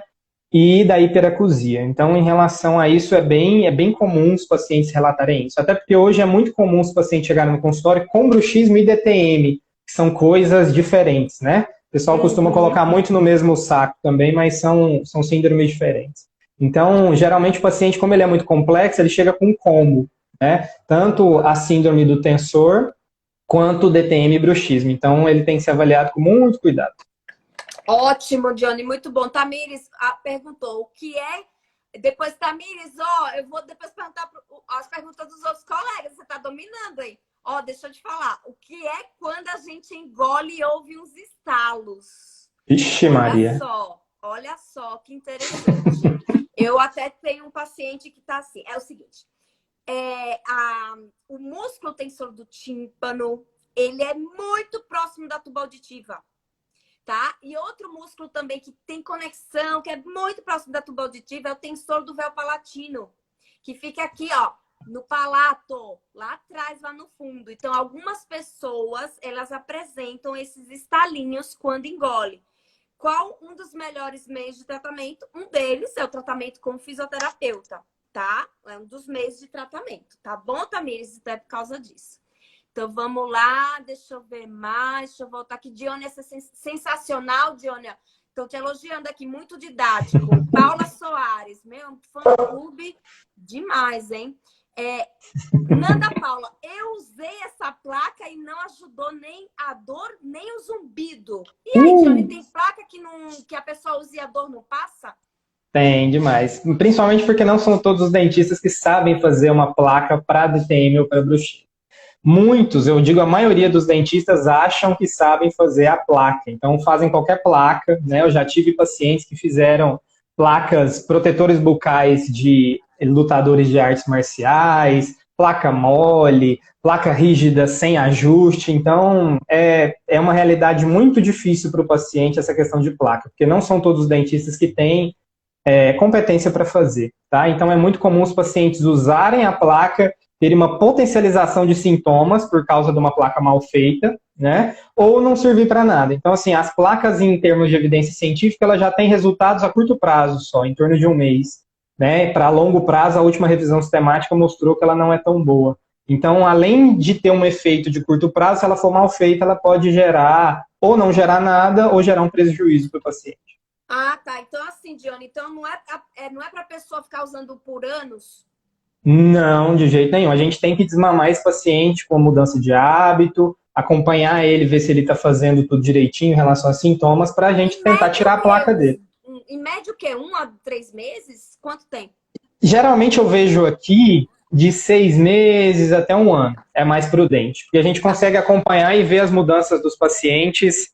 e da hiperacusia. Então, em relação a isso, é bem comum os pacientes relatarem isso. Até porque hoje é muito comum os pacientes chegarem no consultório com bruxismo e DTM, que são coisas diferentes, né? O pessoal costuma colocar muito no mesmo saco também, mas são síndromes diferentes. Então, geralmente o paciente, como ele é muito complexo, ele chega com um combo, né? Tanto a síndrome do tensor, quanto o DTM e bruxismo. Então, ele tem que ser avaliado com muito cuidado. Ótimo, Johnny, muito bom. Tamires perguntou o que é. Depois, Tamires, eu vou depois perguntar as perguntas dos outros colegas. Você está dominando aí. Deixa eu te falar. O que é quando a gente engole e ouve uns estalos? Vixe, Maria. Olha só que interessante. Eu até tenho um paciente que está assim. É o seguinte. O músculo tensor do tímpano, ele é muito próximo da tuba auditiva. Tá? E outro músculo também que tem conexão, que é muito próximo da tuba auditiva, é o tensor do véu palatino, que fica aqui, no palato, lá atrás, lá no fundo. Então, algumas pessoas, elas apresentam esses estalinhos quando engole. Qual um dos melhores meios de tratamento? Um deles é o tratamento com fisioterapeuta, tá? É um dos meios de tratamento, tá bom, Tamires? Até por causa disso. Então, vamos lá, deixa eu ver mais, deixa eu voltar aqui. Dione, essa é sensacional, Dione. Estou te elogiando aqui, muito didático. Paula Soares, meu fã-clube demais, hein? Nanda Paula, eu usei essa placa e não ajudou nem a dor, nem o zumbido. E aí, Dione, tem placa que a pessoa usa e a dor não passa? Tem, demais. Principalmente porque não são todos os dentistas que sabem fazer uma placa para DTM ou para bruxismo. Muitos, eu digo a maioria dos dentistas acham que sabem fazer a placa, então fazem qualquer placa, né? Eu já tive pacientes que fizeram placas, protetores bucais de lutadores de artes marciais, placa mole, placa rígida sem ajuste, então é uma realidade muito difícil para o paciente essa questão de placa, porque não são todos os dentistas que têm competência para fazer, tá? Então é muito comum os pacientes usarem a placa, ter uma potencialização de sintomas por causa de uma placa mal feita, né? Ou não servir para nada. Então, assim, as placas em termos de evidência científica, ela já tem resultados a curto prazo só, em torno de um mês, né? Para longo prazo, a última revisão sistemática mostrou que ela não é tão boa. Então, além de ter um efeito de curto prazo, se ela for mal feita, ela pode gerar, ou não gerar nada, ou gerar um prejuízo para o paciente. Ah, tá. Então, assim, Dione, então não é para a pessoa ficar usando por anos? Não, de jeito nenhum. A gente tem que desmamar esse paciente com mudança de hábito, acompanhar ele, ver se ele está fazendo tudo direitinho em relação a sintomas, para a gente tentar tirar a placa dele. Em média, o quê? 1 a 3 meses? Quanto tempo? Geralmente eu vejo aqui de 6 meses até 1 ano. É mais prudente. Porque a gente consegue acompanhar e ver as mudanças dos pacientes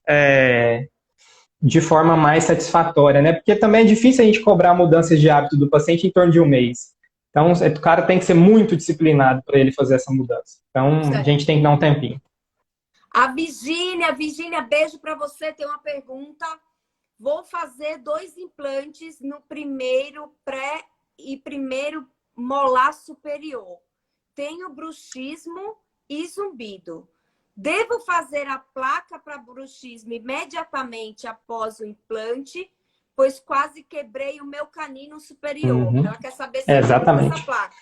de forma mais satisfatória, né? Porque também é difícil a gente cobrar mudanças de hábito do paciente em torno de um mês. Então, o cara tem que ser muito disciplinado para ele fazer essa mudança. Então, certo. A gente tem que dar um tempinho. A Virgínia, beijo para você. Tem uma pergunta. Vou fazer 2 implantes no primeiro pré e primeiro molar superior. Tenho bruxismo e zumbido. Devo fazer a placa para bruxismo imediatamente após o implante? pois quase quebrei o meu canino superior. Uhum. Ela quer saber se lembra Exatamente. dessa placa.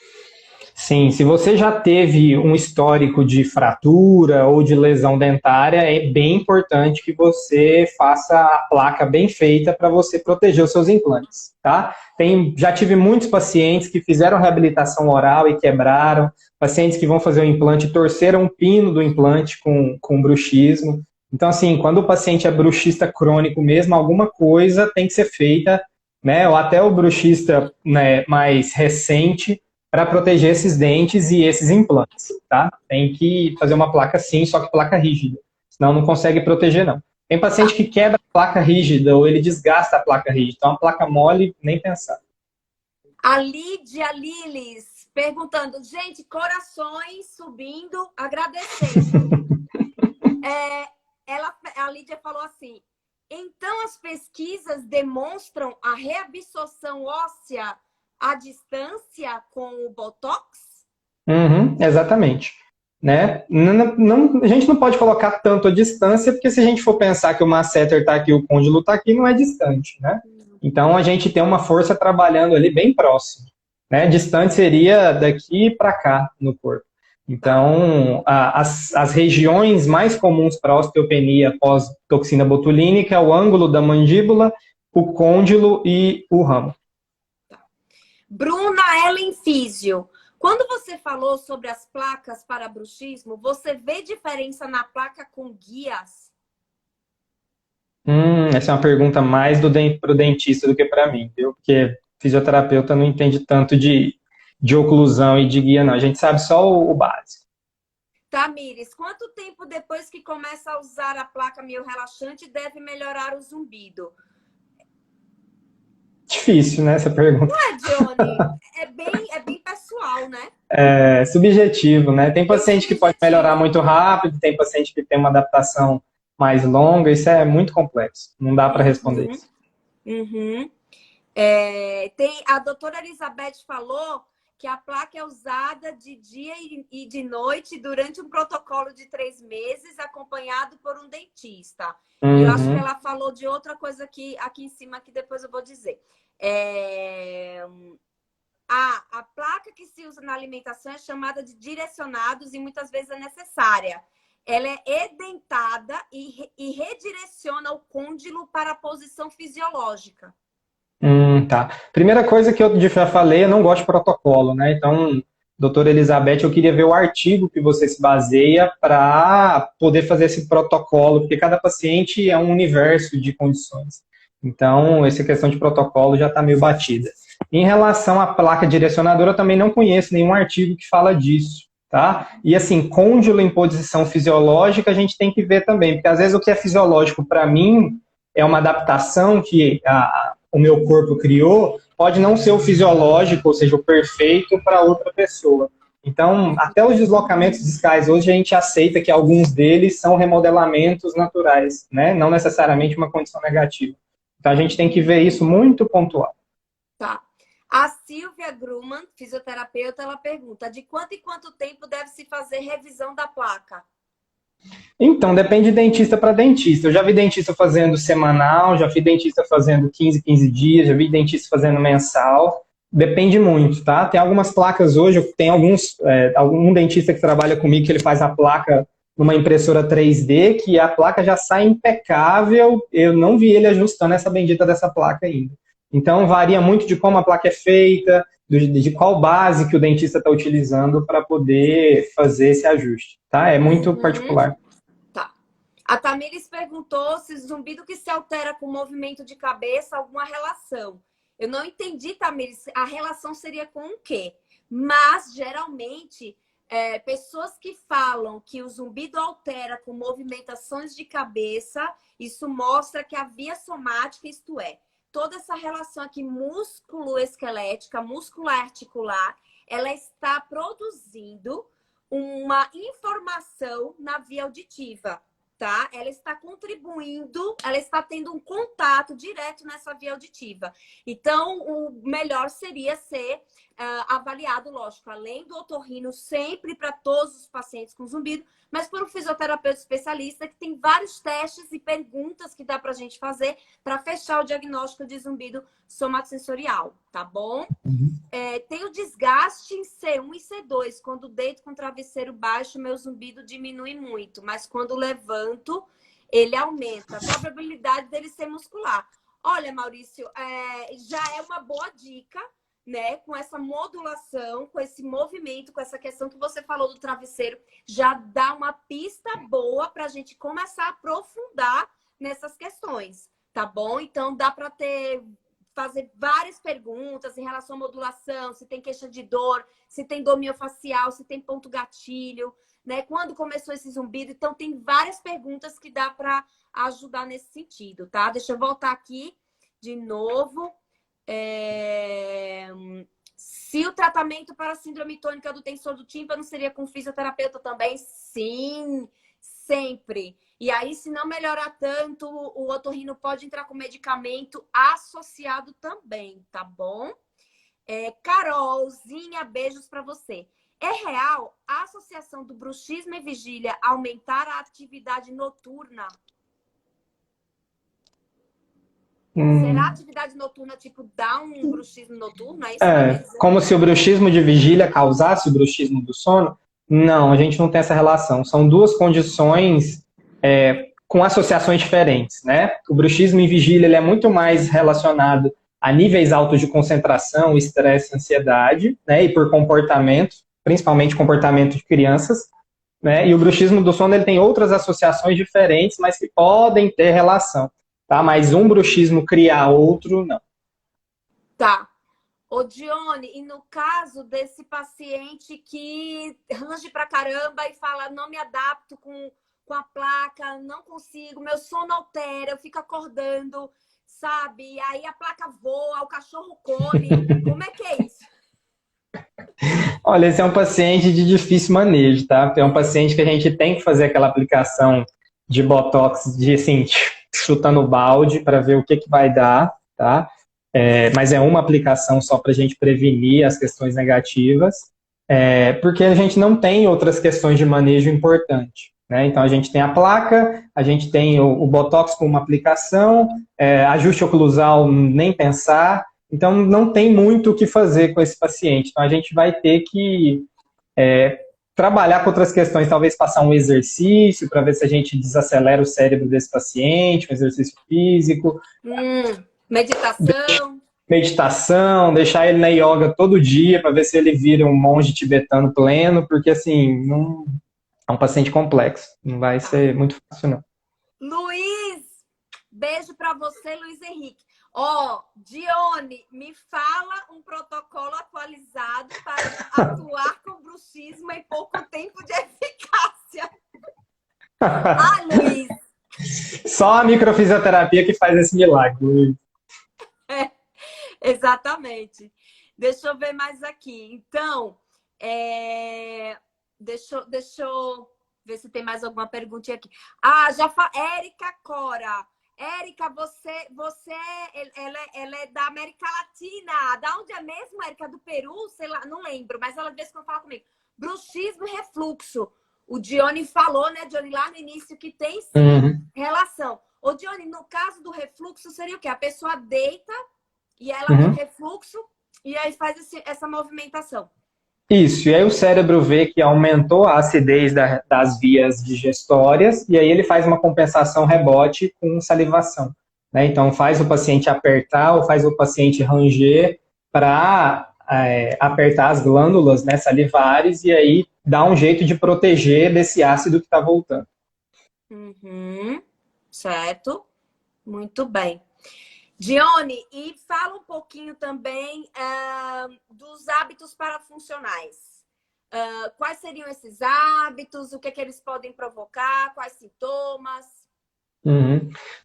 Sim, se você já teve um histórico de fratura ou de lesão dentária, é bem importante que você faça a placa bem feita para você proteger os seus implantes, tá? Já tive muitos pacientes que fizeram reabilitação oral e quebraram, pacientes que vão fazer o implante torceram o pino do implante com bruxismo. Então, assim, quando o paciente é bruxista crônico mesmo, alguma coisa tem que ser feita, né? Ou até o bruxista, né, mais recente, para proteger esses dentes e esses implantes, tá? Tem que fazer uma placa sim, só que placa rígida, senão não consegue proteger, não. Tem paciente que quebra a placa rígida ou ele desgasta a placa rígida, então a placa mole, nem pensar. A Lídia Lilis perguntando, gente, corações subindo, agradecendo. A Lídia falou assim, então as pesquisas demonstram a reabsorção óssea à distância com o Botox? Uhum, exatamente. Né? A gente não pode colocar tanto a distância, porque se a gente for pensar que o masseter está aqui, o côndilo está aqui, não é distante, né? Então a gente tem uma força trabalhando ali bem próximo, né? Distante seria daqui para cá no corpo. Então, as regiões mais comuns para osteopenia pós-toxina botulínica é o ângulo da mandíbula, o côndilo e o ramo. Bruna Ellen Físio. Quando você falou sobre as placas para bruxismo, você vê diferença na placa com guias? Essa é uma pergunta mais para o dentista do que para mim, viu? Porque fisioterapeuta não entende tanto de oclusão e de guia, não. A gente sabe só o básico. Tamires, quanto tempo depois que começa a usar a placa mio-relaxante deve melhorar o zumbido? Difícil, né, essa pergunta. Não é, Johnny? É bem pessoal, né? É subjetivo, né? Tem paciente que pode melhorar muito rápido, tem paciente que tem uma adaptação mais longa, isso é muito complexo. Não dá para responder isso. Uhum. A doutora Elizabeth falou que a placa é usada de dia e de noite durante um protocolo de 3 meses, acompanhado por um dentista. Uhum. Eu acho que ela falou de outra coisa aqui em cima, que depois eu vou dizer. A placa que se usa na alimentação é chamada de direcionados e muitas vezes é necessária. Ela é edentada e redireciona o côndilo para a posição fisiológica. Tá. Primeira coisa que eu já falei, eu não gosto de protocolo, né? Então, doutora Elizabeth, eu queria ver o artigo que você se baseia para poder fazer esse protocolo, porque cada paciente é um universo de condições. Então, essa questão de protocolo já está meio batida. Em relação à placa direcionadora, eu também não conheço nenhum artigo que fala disso, tá? E assim, côndilo em posição fisiológica, a gente tem que ver também, porque às vezes o que é fisiológico para mim é uma adaptação que o meu corpo criou, pode não ser o fisiológico, ou seja, o perfeito para outra pessoa. Então, até os deslocamentos discais hoje a gente aceita que alguns deles são remodelamentos naturais, né? Não necessariamente uma condição negativa. Então, a gente tem que ver isso muito pontual. Tá. A Silvia Gruman, fisioterapeuta, ela pergunta: de quanto em quanto tempo deve se fazer revisão da placa? Então, depende de dentista para dentista. Eu já vi dentista fazendo semanal, já vi dentista fazendo 15 dias, já vi dentista fazendo mensal. Depende muito, tá? Tem algumas placas hoje, tem algum dentista que trabalha comigo que ele faz a placa numa impressora 3D, que a placa já sai impecável. Eu não vi ele ajustando essa bendita dessa placa ainda. Então, varia muito de como a placa é feita, de qual base que o dentista está utilizando para poder fazer esse ajuste, tá? É muito particular. Tá. A Tamires perguntou se zumbido que se altera com movimento de cabeça, alguma relação. Eu não entendi, Tamires, a relação seria com o quê? Mas, geralmente, pessoas que falam que o zumbido altera com movimentações de cabeça, isso mostra que a via somática, isto é, toda essa relação aqui músculo-esquelética, muscular-articular, ela está produzindo uma informação na via auditiva, tá? Ela está contribuindo, ela está tendo um contato direto nessa via auditiva. Então, o melhor seria ser avaliado, lógico, além do otorrino, sempre para todos os pacientes com zumbido, mas por um fisioterapeuta especialista que tem vários testes e perguntas que dá para a gente fazer para fechar o diagnóstico de zumbido somatosensorial, tá bom? Tem o desgaste em C1 e C2. Quando deito com o travesseiro baixo, meu zumbido diminui muito, mas quando levanto, ele aumenta. A probabilidade dele ser muscular. Olha, Maurício, já é uma boa dica, né? Com essa modulação, com esse movimento, com essa questão que você falou do travesseiro, já dá uma pista boa para a gente começar a aprofundar nessas questões, tá bom? Então, dá para fazer várias perguntas em relação à modulação, se tem queixa de dor, se tem dor miofacial, se tem ponto gatilho, né? Quando começou esse zumbido. Então, tem várias perguntas que dá para ajudar nesse sentido, tá? Deixa eu voltar aqui de novo. Se o tratamento para a síndrome tônica do tensor do tímpano seria com fisioterapeuta também? Sim, sempre. E aí, se não melhorar tanto, o otorrino pode entrar com medicamento associado também, tá bom? Carolzinha, beijos para você. É real a associação do bruxismo e vigília aumentar a atividade noturna? Será a atividade noturna, tipo, dá um bruxismo noturno? Como se o bruxismo de vigília causasse o bruxismo do sono? Não, a gente não tem essa relação. São duas condições com associações diferentes, né? O bruxismo em vigília ele é muito mais relacionado a níveis altos de concentração, estresse, ansiedade, né? E por comportamento, principalmente comportamento de crianças, né? E o bruxismo do sono ele tem outras associações diferentes, mas que podem ter relação, tá? Mas um bruxismo criar outro, não. Tá. Ô, Dione, e no caso desse paciente que range pra caramba e fala, não me adapto com a placa, não consigo, meu sono altera, eu fico acordando, sabe? Aí a placa voa, o cachorro come. Como é que é isso? Olha, esse é um paciente de difícil manejo, tá? É um paciente que a gente tem que fazer aquela aplicação de botox, de assim, chutando o balde para ver o que vai dar, tá? Mas é uma aplicação só para a gente prevenir as questões negativas, porque a gente não tem outras questões de manejo importante, né? Então a gente tem a placa, a gente tem o botox com uma aplicação, ajuste oclusal nem pensar. Então, não tem muito o que fazer com esse paciente. Então, a gente vai ter que trabalhar com outras questões, talvez passar um exercício para ver se a gente desacelera o cérebro desse paciente, um exercício físico. Meditação. Meditação, deixar ele na yoga todo dia para ver se ele vira um monge tibetano pleno, porque, assim, não, é um paciente complexo. Não vai ser muito fácil, não. Luiz, beijo para você, Luiz Henrique. Dione, me fala um protocolo atualizado para atuar com bruxismo em pouco tempo de eficácia. Luiz. Só a microfisioterapia que faz esse milagre, Luiz. Exatamente. Deixa eu ver mais aqui. Então, deixa eu ver se tem mais alguma perguntinha aqui. Érica Cora. Érica, ela é da América Latina. Da onde é mesmo, Érica? Do Peru? Sei lá, não lembro. Mas ela, de vez em quando, fala comigo. Bruxismo e refluxo. O Dione falou, né, Dione, lá no início, que tem sim relação. Ô, Dione, no caso do refluxo, seria o quê? A pessoa deita e ela tem refluxo e aí faz essa movimentação. Isso, e aí o cérebro vê que aumentou a acidez das vias digestórias e aí ele faz uma compensação rebote com salivação, né? Então faz o paciente apertar ou faz o paciente ranger para apertar as glândulas, né, salivares e aí dá um jeito de proteger desse ácido que está voltando. Certo, muito bem. Dione, e fala um pouquinho também dos hábitos parafuncionais. Quais seriam esses hábitos? O que eles podem provocar? Quais sintomas?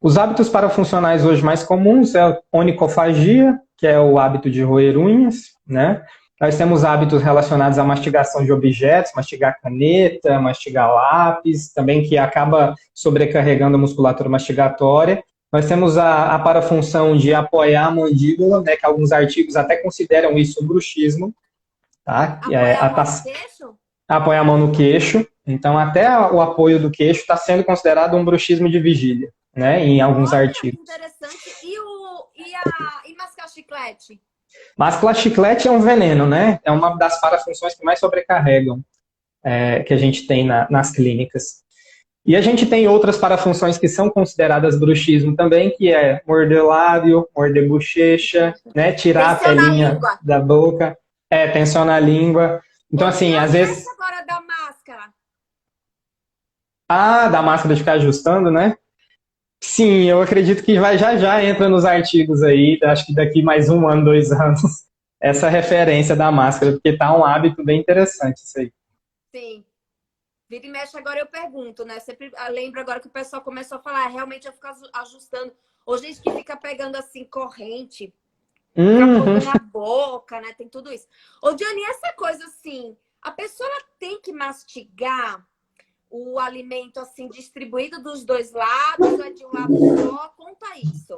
Os hábitos parafuncionais hoje mais comuns é a onicofagia, que é o hábito de roer unhas, né? Nós temos hábitos relacionados à mastigação de objetos, mastigar caneta, mastigar lápis, também que acaba sobrecarregando a musculatura mastigatória. Nós temos a parafunção de apoiar a mandíbula, né, que alguns artigos até consideram isso um bruxismo, tá? Apoiar a mão no queixo? Apoia a mão no queixo. Então, até o apoio do queixo está sendo considerado um bruxismo de vigília, né? Em alguns Olha, que artigos. interessante. E mascar chiclete? Mascar chiclete é um veneno, né? É uma das parafunções que mais sobrecarregam, que a gente tem nas clínicas. E a gente tem outras parafunções que são consideradas bruxismo também, que é morder lábio, morder bochecha, né? Tirar a Tensionar a pelinha língua. da boca, tensionar a língua. Então, Ô, assim, às Diane, vezes... essa agora da máscara? Ah, da máscara de ficar ajustando, né? Sim, eu acredito que vai já entra nos artigos aí, acho que daqui mais 1 ano, 2 anos, essa referência da máscara, porque tá um hábito bem interessante isso aí. Sim. Vira e mexe, agora eu pergunto, né? Sempre lembro agora que o pessoal começou a falar, realmente eu fico ajustando. Ou gente que fica pegando assim, corrente, fica pondo na boca, né? Tem tudo isso. Ô, Diane, essa coisa assim, a pessoa tem que mastigar o alimento assim, distribuído dos dois lados, ou é de um lado só? Conta isso.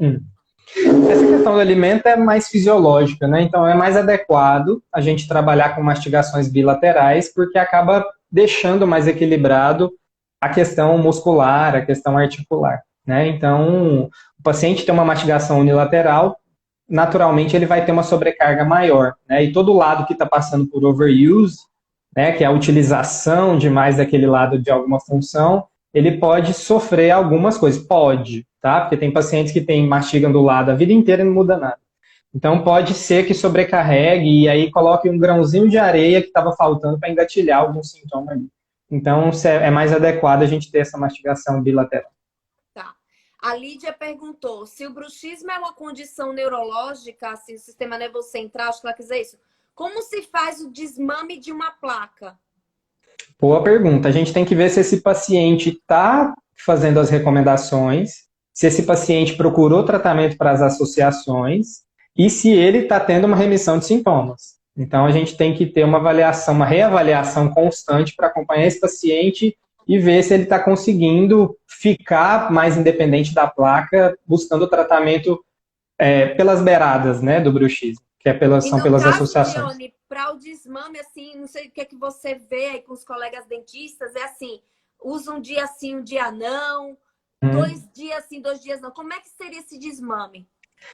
Essa questão do alimento é mais fisiológica, né? Então é mais adequado a gente trabalhar com mastigações bilaterais, porque acaba deixando mais equilibrado a questão muscular, a questão articular, né? Então, o paciente tem uma mastigação unilateral, naturalmente ele vai ter uma sobrecarga maior, né? E todo lado que está passando por overuse, né, que é a utilização demais daquele lado de alguma função, ele pode sofrer algumas coisas. Pode, tá? Porque tem pacientes que mastigam do lado a vida inteira e não muda nada. Então pode ser que sobrecarregue e aí coloque um grãozinho de areia que estava faltando para engatilhar algum sintoma ali. Então é mais adequado a gente ter essa mastigação bilateral. Tá. A Lídia perguntou se o bruxismo é uma condição neurológica, assim, o sistema nervoso central, acho que ela quis dizer isso. Como se faz o desmame de uma placa? Boa pergunta. A gente tem que ver se esse paciente está fazendo as recomendações, se esse paciente procurou tratamento para as associações e se ele está tendo uma remissão de sintomas. Então, a gente tem que ter uma avaliação, uma reavaliação constante para acompanhar esse paciente e ver se ele está conseguindo ficar mais independente da placa, buscando o tratamento pelas beiradas, né, do bruxismo, que são pelas associações. Dione, para o desmame, assim, não sei o que é que você vê aí com os colegas dentistas, é assim, usa um dia sim, um dia não, 2 dias sim, 2 dias não. Como é que seria esse desmame?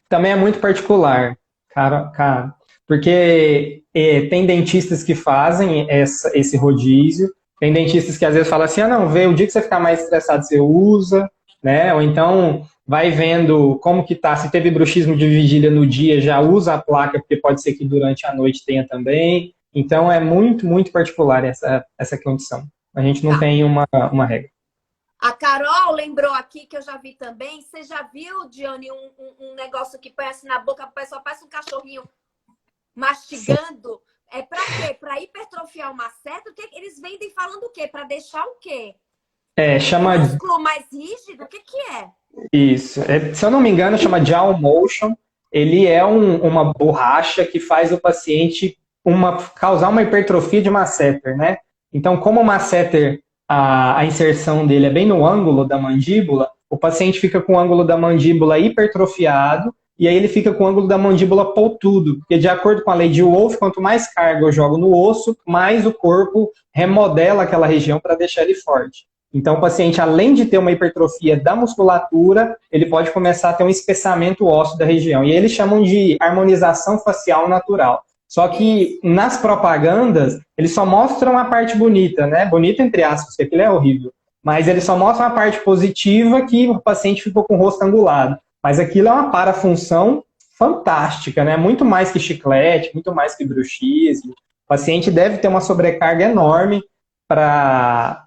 Também é muito particular, cara, porque tem dentistas que fazem esse rodízio, tem dentistas que às vezes falam assim, não, vê, o dia que você ficar mais estressado você usa, né, ou então vai vendo como que tá, se teve bruxismo de vigília no dia, já usa a placa, porque pode ser que durante a noite tenha também, então é muito, muito particular essa condição. A gente não tem uma regra. A Carol lembrou aqui, que eu já vi também. Você já viu, Dione, um negócio que põe assim na boca, a pessoa parece um cachorrinho mastigando? É pra quê? Pra hipertrofiar o masseter? Eles vendem falando o quê? Pra deixar o quê? Chama... músculo mais rígido? O que é? Isso. Se eu não me engano, chama Jaw Motion. Ele é uma borracha que faz o paciente causar uma hipertrofia de masseter, né? Então, como o masseter, a inserção dele é bem no ângulo da mandíbula, o paciente fica com o ângulo da mandíbula hipertrofiado e aí ele fica com o ângulo da mandíbula pontudo, porque de acordo com a lei de Wolff, quanto mais carga eu jogo no osso, mais o corpo remodela aquela região para deixar ele forte. Então, o paciente, além de ter uma hipertrofia da musculatura, ele pode começar a ter um espessamento ósseo da região. E eles chamam de harmonização facial natural. Só que nas propagandas, eles só mostram a parte bonita, né? Bonita entre aspas, porque aquilo é horrível. Mas eles só mostram a parte positiva que o paciente ficou com o rosto angulado. Mas aquilo é uma parafunção fantástica, né? Muito mais que chiclete, muito mais que bruxismo. O paciente deve ter uma sobrecarga enorme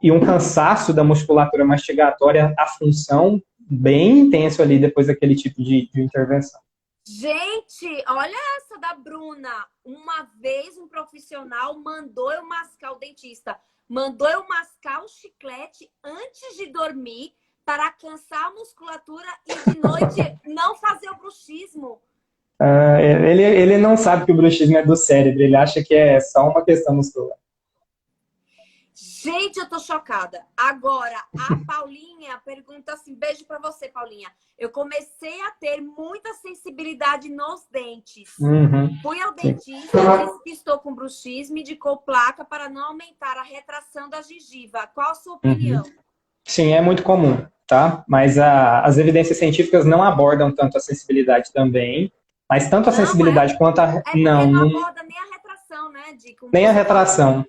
e um cansaço da musculatura mastigatória, a função bem intenso ali depois daquele tipo de intervenção. Gente, olha essa da Bruna. Uma vez um profissional mandou eu mascar, o dentista, mandou eu mascar o chiclete antes de dormir para cansar a musculatura e de noite não fazer o bruxismo. Ele não sabe que o bruxismo é do cérebro, ele acha que é só uma questão muscular. Gente, eu tô chocada. Agora, a Paulinha pergunta assim, beijo pra você, Paulinha. Eu comecei a ter muita sensibilidade nos dentes. Fui ao dentista, disse que estou com bruxismo e indicou placa para não aumentar a retração da gengiva. Qual a sua opinião? Sim, é muito comum, tá? Mas as evidências científicas não abordam tanto a sensibilidade também, mas tanto a sensibilidade quanto a... É porque não aborda nem a retração, né, Di? Nem a retração.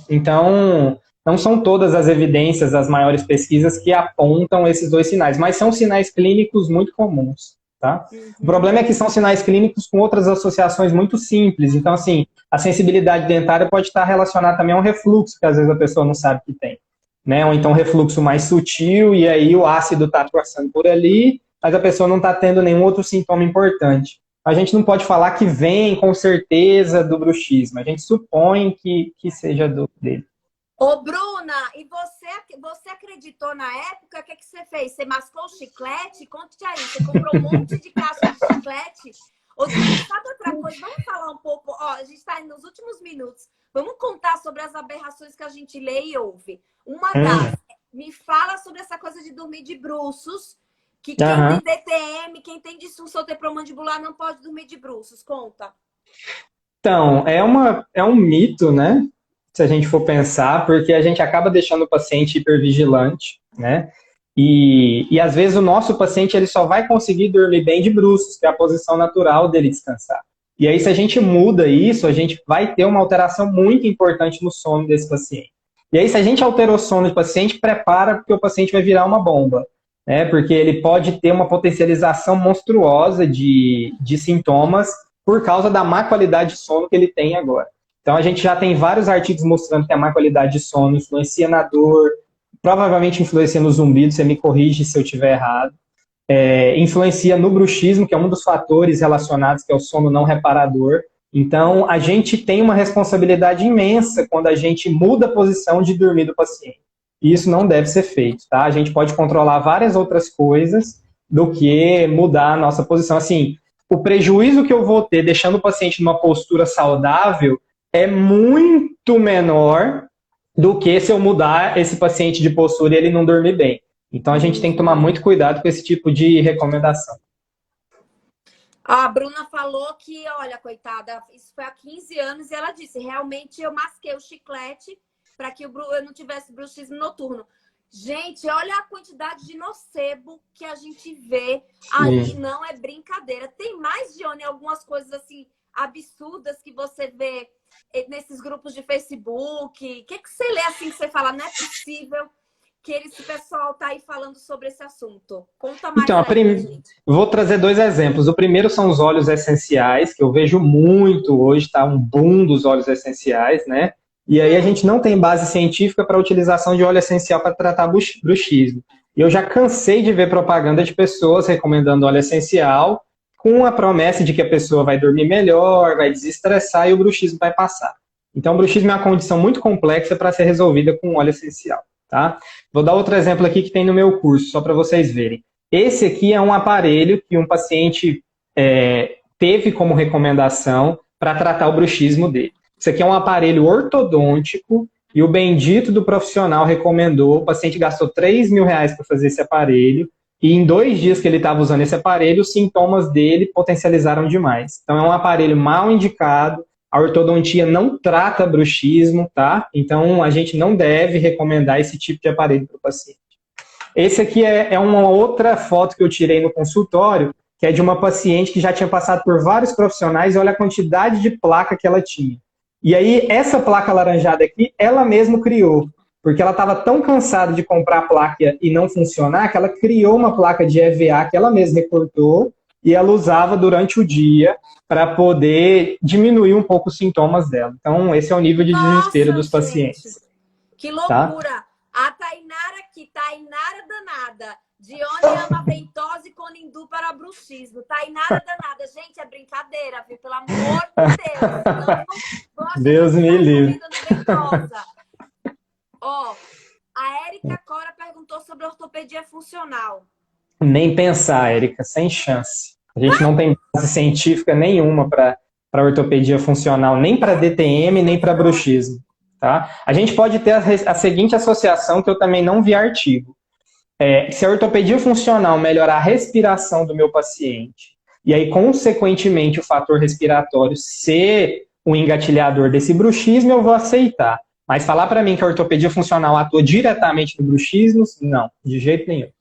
Então, não são todas as evidências, as maiores pesquisas que apontam esses dois sinais, mas são sinais clínicos muito comuns, tá? O problema é que são sinais clínicos com outras associações muito simples. Então, assim, a sensibilidade dentária pode estar relacionada também a um refluxo, que às vezes a pessoa não sabe que tem, né? Ou então um refluxo mais sutil, e aí o ácido está passando por ali, mas a pessoa não está tendo nenhum outro sintoma importante. A gente não pode falar que vem com certeza do bruxismo. A gente supõe que seja dele. Ô, Bruna, e você acreditou na época? O que você fez? Você mascou o chiclete? Conte aí. Você comprou um monte de caixa de chiclete? Ou sabe outra coisa? Vamos falar um pouco. Ó, a gente está nos últimos minutos. Vamos contar sobre as aberrações que a gente lê e ouve. Uma das... Me fala sobre essa coisa de dormir de bruços. Que quem tem DTM, quem tem disfunção temporomandibular não pode dormir de bruços. Conta. Então, é um mito, né? Se a gente for pensar, porque a gente acaba deixando o paciente hipervigilante, né? E às vezes o nosso paciente ele só vai conseguir dormir bem de bruços, que é a posição natural dele descansar. E aí, se a gente muda isso, a gente vai ter uma alteração muito importante no sono desse paciente. E aí, se a gente alterou o sono do paciente, prepara porque o paciente vai virar uma bomba. Né, porque ele pode ter uma potencialização monstruosa de sintomas por causa da má qualidade de sono que ele tem agora. Então, a gente já tem vários artigos mostrando que a má qualidade de sono influencia na dor, provavelmente influencia no zumbido, você me corrige se eu estiver errado, influencia no bruxismo, que é um dos fatores relacionados, que é o sono não reparador. Então, a gente tem uma responsabilidade imensa quando a gente muda a posição de dormir do paciente. E isso não deve ser feito, tá? A gente pode controlar várias outras coisas do que mudar a nossa posição. Assim, o prejuízo que eu vou ter deixando o paciente numa postura saudável é muito menor do que se eu mudar esse paciente de postura e ele não dormir bem. Então, a gente tem que tomar muito cuidado com esse tipo de recomendação. A Bruna falou que, olha, coitada, isso foi há 15 anos e ela disse, realmente eu masquei o chiclete para que eu não tivesse bruxismo noturno. Gente, olha a quantidade de nocebo que a gente vê ali, não é brincadeira. Tem mais, Dione, algumas coisas assim absurdas que você vê nesses grupos de Facebook. O que você lê assim que você fala, não é possível que esse pessoal tá aí falando sobre esse assunto? Conta mais então, gente. Vou trazer dois exemplos. O primeiro são os óleos essenciais, que eu vejo muito hoje, tá? Um boom dos óleos essenciais, né? E aí a gente não tem base científica para a utilização de óleo essencial para tratar bruxismo. E eu já cansei de ver propaganda de pessoas recomendando óleo essencial com a promessa de que a pessoa vai dormir melhor, vai desestressar e o bruxismo vai passar. Então, o bruxismo é uma condição muito complexa para ser resolvida com óleo essencial, tá? Vou dar outro exemplo aqui que tem no meu curso, só para vocês verem. Esse aqui é um aparelho que um paciente teve como recomendação para tratar o bruxismo dele. Isso aqui é um aparelho ortodôntico e o bendito do profissional recomendou. O paciente gastou R$3.000 para fazer esse aparelho e em 2 dias que ele estava usando esse aparelho, os sintomas dele potencializaram demais. Então é um aparelho mal indicado. A ortodontia não trata bruxismo, tá? Então a gente não deve recomendar esse tipo de aparelho para o paciente. Esse aqui é uma outra foto que eu tirei no consultório, que é de uma paciente que já tinha passado por vários profissionais e olha a quantidade de placa que ela tinha. E aí, essa placa alaranjada aqui, ela mesma criou. Porque ela estava tão cansada de comprar a placa e não funcionar, que ela criou uma placa de EVA que ela mesma recortou e ela usava durante o dia para poder diminuir um pouco os sintomas dela. Então, esse é o nível de desespero dos pacientes. Que loucura! Tá? A Tainara aqui, Tainara danada. Dione ama ventosa e conindu para bruxismo. Tainara danada. Gente, é brincadeira, viu? Pelo amor de Deus. Deus me livre. Ó, a Érica Cora perguntou sobre ortopedia funcional. Nem pensar, Érica, sem chance. A gente não tem base científica nenhuma para ortopedia funcional, nem para DTM, nem para bruxismo. tá? A gente pode ter a seguinte associação, que eu também não vi artigo. Se a ortopedia funcional melhorar a respiração do meu paciente, e aí, consequentemente, o fator respiratório ser o engatilhador desse bruxismo, eu vou aceitar. Mas falar para mim que a ortopedia funcional atua diretamente no bruxismo, não, de jeito nenhum.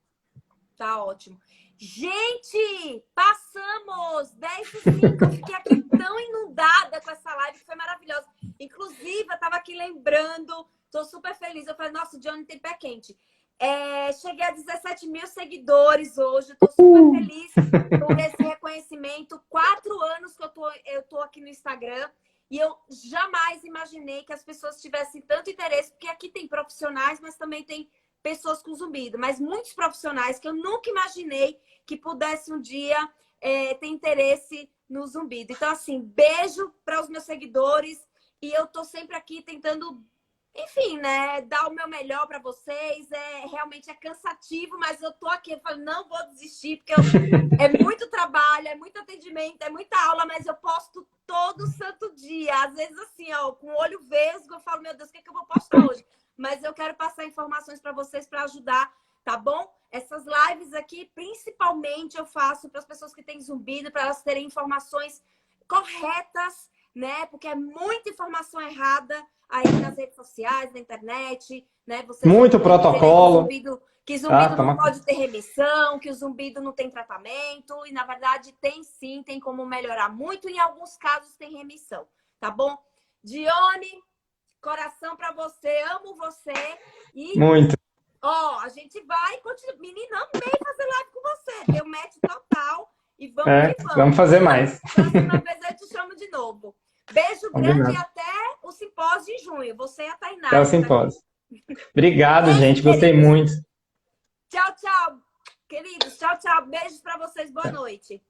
Tá ótimo. Gente, passamos 10h05. Eu fiquei aqui tão inundada com essa live, que foi maravilhosa. Inclusive, eu tava aqui lembrando, tô super feliz. Eu falei, nossa, o Johnny tem pé quente. Cheguei a 17 mil seguidores hoje. Tô super feliz por esse reconhecimento. 4 anos que eu tô aqui no Instagram. E eu jamais imaginei que as pessoas tivessem tanto interesse, porque aqui tem profissionais, mas também tem pessoas com zumbido. Mas muitos profissionais que eu nunca imaginei que pudessem um dia ter interesse no zumbido. Então, assim, beijo para os meus seguidores. E eu tô sempre aqui tentando, enfim, né, dar o meu melhor para vocês. Realmente é cansativo, mas eu tô aqui, eu falo, não vou desistir, porque é muito trabalho, é muito atendimento, é muita aula, mas eu posto todo santo dia. Às vezes, assim, ó, com o olho vesgo, eu falo, meu Deus, o que eu vou postar hoje? Mas eu quero passar informações para vocês para ajudar, tá bom? Essas lives aqui, principalmente, eu faço para as pessoas que têm zumbido, para elas terem informações corretas, né? Porque é muita informação errada aí nas redes sociais, na internet, né? Você muito protocolo. Que zumbido não pode ter remissão, que o zumbido não tem tratamento. E, na verdade, tem sim, tem como melhorar muito. E, em alguns casos, tem remissão, tá bom? Dione, coração pra você, amo você. E, muito. Ó, a gente vai continuar. Menina, amei fazer live com você. Deu match total. E vamos que vamos. Vamos fazer mais. Próxima vez eu te chamo de novo. Beijo grande e até o simpósio de junho. Você e a Tainá. Até o simpósio. Obrigado, gente. Gostei muito. Tchau, tchau, queridos. Tchau, tchau. Beijos pra vocês. Boa noite.